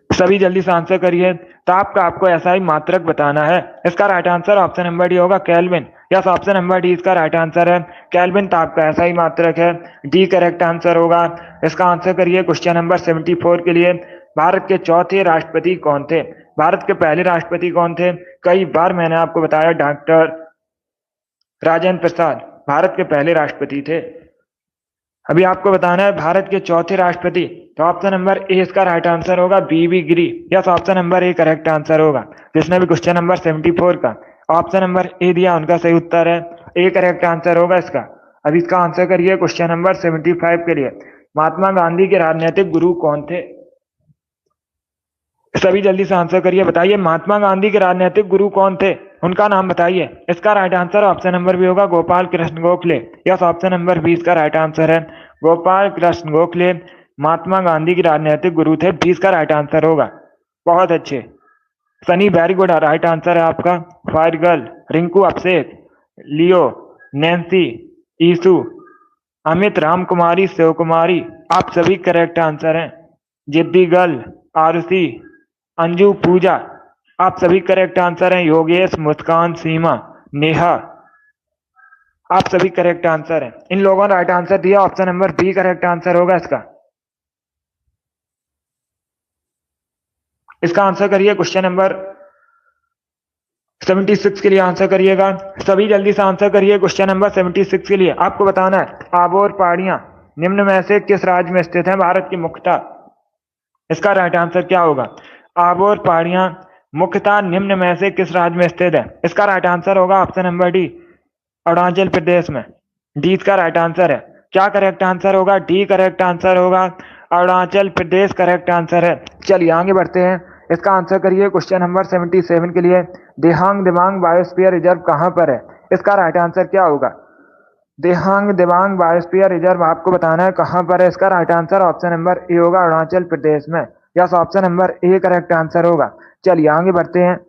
सभी जल्दी से आंसर करिए। ताप का आपको एसआई मात्रक बताना है। इसका right answer option number D होगा, kelvin. Yes, option number D इसका राइट आंसर है, केल्विन ताप का एसआई मात्रक है। डी करेक्ट आंसर होगा। इसका आंसर करिए क्वेश्चन नंबर 74 के लिए। भारत के चौथे राष्ट्रपति कौन थे। भारत के पहले राष्ट्रपति कौन थे। कई बार मैंने आपको बताया, डॉक्टर राजेंद्र प्रसाद भारत के पहले राष्ट्रपति थे। अभी आपको बताना है भारत के चौथे राष्ट्रपति। तो ऑप्शन नंबर ए इसका राइट आंसर होगा, V V Giri. Yes, option number A correct answer होगा। जिसने भी क्वेश्चन नंबर 74 का ऑप्शन नंबर ए दिया उनका सही उत्तर है, ए करेक्ट आंसर होगा इसका। अब इसका आंसर करिए क्वेश्चन नंबर 75 के लिए। महात्मा गांधी के राजनीतिक गुरु कौन थे। सभी जल्दी से आंसर करिए, बताइए महात्मा गांधी के राजनीतिक गुरु कौन थे। उनका नाम बताइए। इसका right answer option number B होगा Gopal Krishna Gokhale. Yes, option number 20 का राइट आंसर है गोपाल कृष्ण गोखले। महात्मा गांधी के राजनीतिक गुरु थे। 20 का राइट आंसर होगा। बहुत अच्छे Sunny, very good, right answer है आपका। फायर गर्ल, रिंकू, अभिषेक, लियो, नैन्सी, ईसु, अमित, राम कुमारी, शिव कुमारी, आप सभी करेक्ट आंसर हैं। जिद्दी गर्ल, आरुषि, अंजू, पूजा, आप सभी करेक्ट आंसर हैं। योगेश, मुस्कान, सीमा, नेहा, आप सभी करेक्ट आंसर हैं। इन लोगों ने राइट आंसर दिया। Option number B correct answer होगा इसका। इसका आंसर करिए। क्वेश्चन नंबर 76 के लिए आंसर करिएगा। सभी जल्दी से आंसर करिए क्वेश्चन नंबर 76 के लिए। आपको बताना है आबोर पहाड़ियां निम्न में से किस राज्य में स्थित है भारत की मुख्यतः। इसका राइट आंसर क्या होगा? आबोर पहाड़ियां मुख्यतः निम्न में से किस राज्य में स्थित है? इसका राइट आंसर होगा option number D, Arunachal Pradesh में। डी इसका राइट आंसर है। क्या करेक्ट आंसर होगा? डी करेक्ट आंसर होगा। अरुणाचल प्रदेश करेक्ट आंसर है। चलिए आगे बढ़ते हैं। इसका आंसर करिए क्वेश्चन नंबर 77 के लिए। देहांग दिबांग बायोस्फीयर रिजर्व कहां पर है? इसका राइट आंसर क्या होगा? देहांग दिबांग बायोस्फीयर रिजर्व आपको बताना है कहां पर है। इसका right answer option number A होगा, अरुणाचल प्रदेश में। Yes, option number A correct answer होगा। चलिए आगे बढ़ते हैं।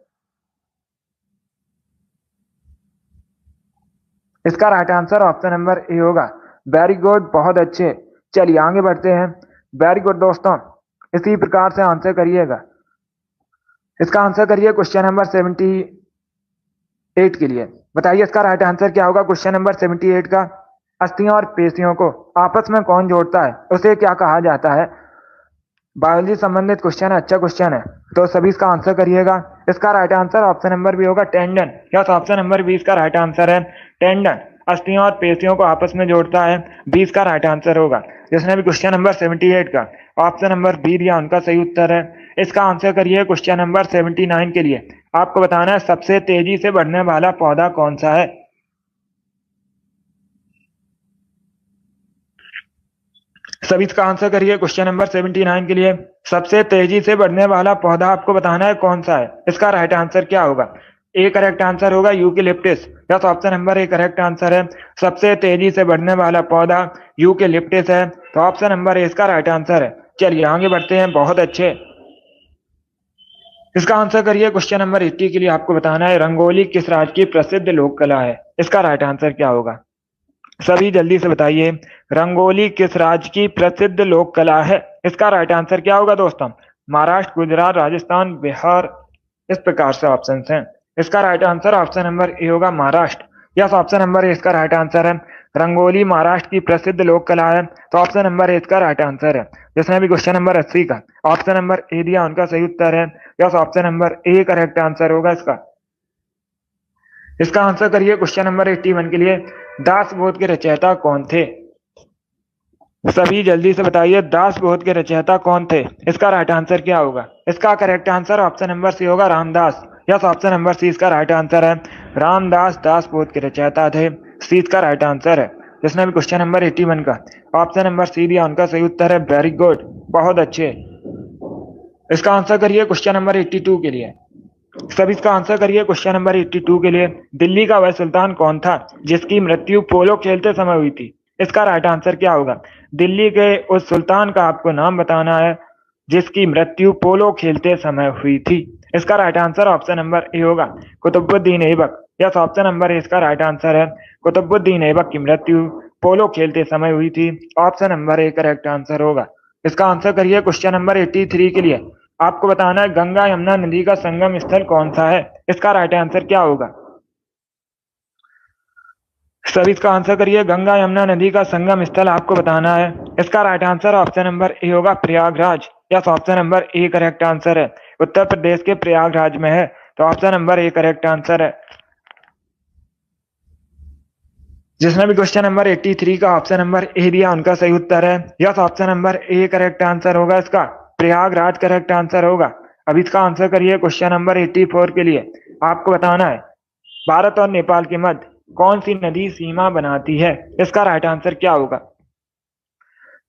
इसका right answer option number A होगा। वेरी गुड, बहुत अच्छे। चलिए आगे बढ़ते हैं। वेरी गुड दोस्तों, इसी प्रकार से आंसर करिएगा। इसका आंसर करिए क्वेश्चन नंबर 78 के लिए। बताइए इसका राइट आंसर क्या होगा क्वेश्चन नंबर 78 का। अस्थियों और पेशियों को आपस में कौन जोड़ता है, उसे क्या कहा जाता है? बायोलॉजी संबंधित क्वेश्चन है, अच्छा क्वेश्चन है, तो सभी इसका आंसर करिएगा। इसका right answer option number B होगा, टेंडन। यस, ऑप्शन नंबर 20 का राइट आंसर है टेंडन। अस्थियों और पेशियों को आपस में जोड़ता है। 20 का राइट आंसर होगा। जिसने भी क्वेश्चन नंबर 78 का ऑप्शन नंबर बी दिया उनका सही उत्तर है। इसका आंसर करिए क्वेश्चन नंबर 79 के लिए। आपको बताना है सबसे तेजी से बढ़ने वाला पौधा कौन सा है। सभी इसका आंसर करिए क्वेश्चन नंबर 79 के लिए। सबसे तेजी से बढ़ने वाला पौधा आपको बताना है कौन सा है। इसका राइट आंसर क्या होगा? ए करेक्ट आंसर होगा eucalyptus. Yes, option number A correct answer है। सबसे तेजी से बढ़ने वाला पौधा यूकेलिप्टिस है, तो ऑप्शन नंबर ए इसका राइट आंसर है। चलिए आगे बढ़ते हैं। बहुत अच्छे। इसका आंसर करिए क्वेश्चन नंबर 80 के लिए। आपको बताना है रंगोली किस राज्य की प्रसिद्ध लोक कला है। इसका राइट आंसर क्या होगा? सभी जल्दी से बताइए, रंगोली किस राज्य की प्रसिद्ध लोक कला है? इसका राइट आंसर क्या होगा दोस्तों? महाराष्ट्र, गुजरात, राजस्थान, बिहार, इस प्रकार से ऑप्शन हैं। इसका right answer option number A होगा, Maharashtra. Yes, option number A इसका राइट आंसर है। रंगोली महाराष्ट्र की प्रसिद्ध लोक कला है, तो ऑप्शन नंबर ए इसका राइट आंसर है। जिसने भी क्वेश्चन नंबर 80 का ऑप्शन नंबर ए दिया उनका सही उत्तर है। Yes, option number A correct answer होगा इसका। इसका आंसर करिए क्वेश्चन नंबर 81 के लिए। दासबोध के रचयिता कौन थे? सभी जल्दी से बताइए, दासबोध के रचयिता कौन थे? इसका राइट आंसर क्या होगा? इसका correct answer option number C होगा, Ramdas. Yes, option number C इसका राइट आंसर है। रामदास दासबोध के रचयिता थे। सी इसका राइट आंसर है। जिसने भी क्वेश्चन नंबर 81 का ऑप्शन नंबर सी दिया उनका सही उत्तर है। वेरी गुड, बहुत अच्छे। इसका आंसर करिए क्वेश्चन नंबर 82 के लिए। सभी इसका आंसर करिए क्वेश्चन नंबर 82 के लिए। दिल्ली का वह सुल्तान कौन था जिसकी मृत्यु पोलो खेलते समय हुई थी? इसका राइट आंसर क्या होगा? दिल्ली के उस सुल्तान का आपको नाम बताना है जिसकी मृत्यु पोलो खेलते समय हुई थी। इसका right answer option number A होगा, Qutubuddin Aibak. Yes, option number A इसका राइट आंसर है। कुतुबुद्दीन ऐबक की मृत्यु पोलो खेलते समय हुई थी। Option number A correct answer होगा। इसका आंसर करिए क्वेश्चन नंबर 83 के लिए। आपको बताना है गंगा यमुना नदी का संगम स्थल कौन सा है? इसका राइट आंसर क्या होगा? सभी इसका आंसर करिए। गंगा यमुना नदी का संगम स्थल आपको बताना है। इसका right answer option number A होगा, Prayagraj. Yes, option number A correct answer है। उत्तर प्रदेश के प्रयागराज में है, तो option number A correct answer है। जिसने भी क्वेश्चन नंबर 83 का ऑप्शन नंबर ए दिया उनका सही उत्तर है। Yes, option number A correct answer होगा इसका। प्रयागराज करेक्ट आंसर होगा। अब इसका आंसर करिए क्वेश्चन नंबर 84 के लिए। आपको बताना है भारत और नेपाल के मध्य कौन सी नदी सीमा बनाती है? इसका राइट आंसर क्या होगा?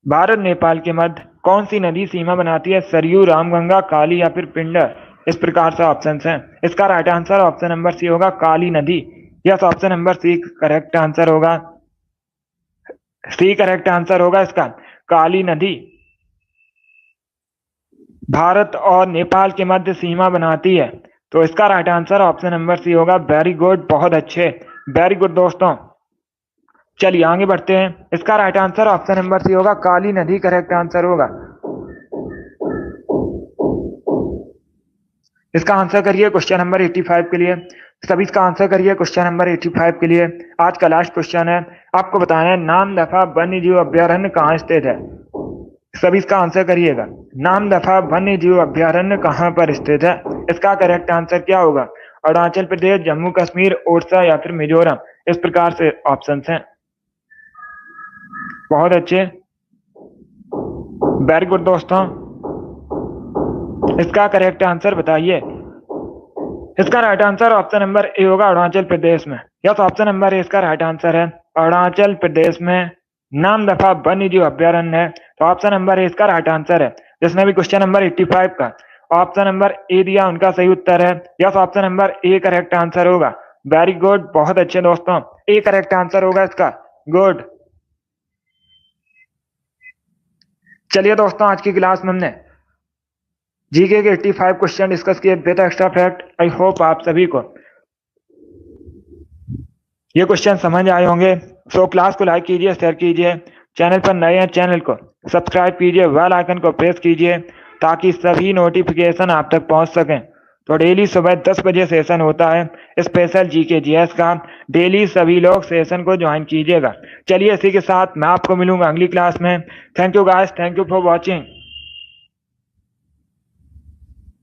भारत नेपाल के मध्य कौन सी नदी सीमा बनाती है? सरयू, रामगंगा, काली या फिर पिंडर? इस प्रकार से ऑप्शन हैं। इसका right answer option number C होगा काली नदी। Yes, option number C correct answer होगा। सी करेक्ट आंसर होगा इसका, काली नदी भारत और नेपाल के मध्य सीमा बनाती है। तो इसका right answer option number C होगा। वेरी गुड, बहुत अच्छे, वेरी गुड दोस्तों। चलिए आगे बढ़ते हैं। इसका right answer option number C होगा, काली नदी करेक्ट आंसर होगा। इसका आंसर करिए क्वेश्चन नंबर 85 के लिए। सभी इसका आंसर करिए क्वेश्चन नंबर 85 के लिए। आज का लास्ट क्वेश्चन है, आपको बताना है नामदफा वन्य जीव अभ्यारण्य कहाँ स्थित है। सभी इसका आंसर करिएगा। नामदफा वन्य जीव अभ्यारण्य कहाँ पर स्थित है। इसका करेक्ट आंसर क्या होगा। अरुणाचल प्रदेश, जम्मू कश्मीर, ओडिशा या फिर मिजोरम। इस प्रकार से ऑप्शन हैं। बहुत अच्छे, वेरी गुड दोस्तों। इसका करेक्ट आंसर बताइए। इसका right answer option number A होगा, अरुणाचल प्रदेश में। यस, ऑप्शन नंबर ए इसका राइट आंसर है। अरुणाचल प्रदेश में नामदफा वन्य जीव अभ्यारण्य है। तो ऑप्शन नंबर ए इसका राइट आंसर है। जिसने भी क्वेश्चन नंबर 85 का ऑप्शन नंबर ए दिया उनका सही उत्तर है। Yes, option number A correct answer होगा। वेरी गुड, बहुत अच्छे दोस्तों, ए करेक्ट आंसर होगा इसका। गुड। चलिए दोस्तों, आज की क्लास में हमने जीके के 85 क्वेश्चन डिस्कस किए with extra fact. I hope आप सभी को ये क्वेश्चन समझ आए होंगे। सो क्लास को लाइक कीजिए, शेयर कीजिए, चैनल पर नए हैं चैनल को सब्सक्राइब कीजिए, बेल आइकन को प्रेस कीजिए ताकि सभी नोटिफिकेशन आप तक पहुंच सकें। तो डेली सुबह 10 बजे सेशन होता है स्पेशल जीके जीएस का। डेली सभी लोग सेशन को ज्वाइन कीजिएगा। चलिए इसी के साथ मैं आपको मिलूंगा अगली क्लास में। Thank you guys, thank you for watching.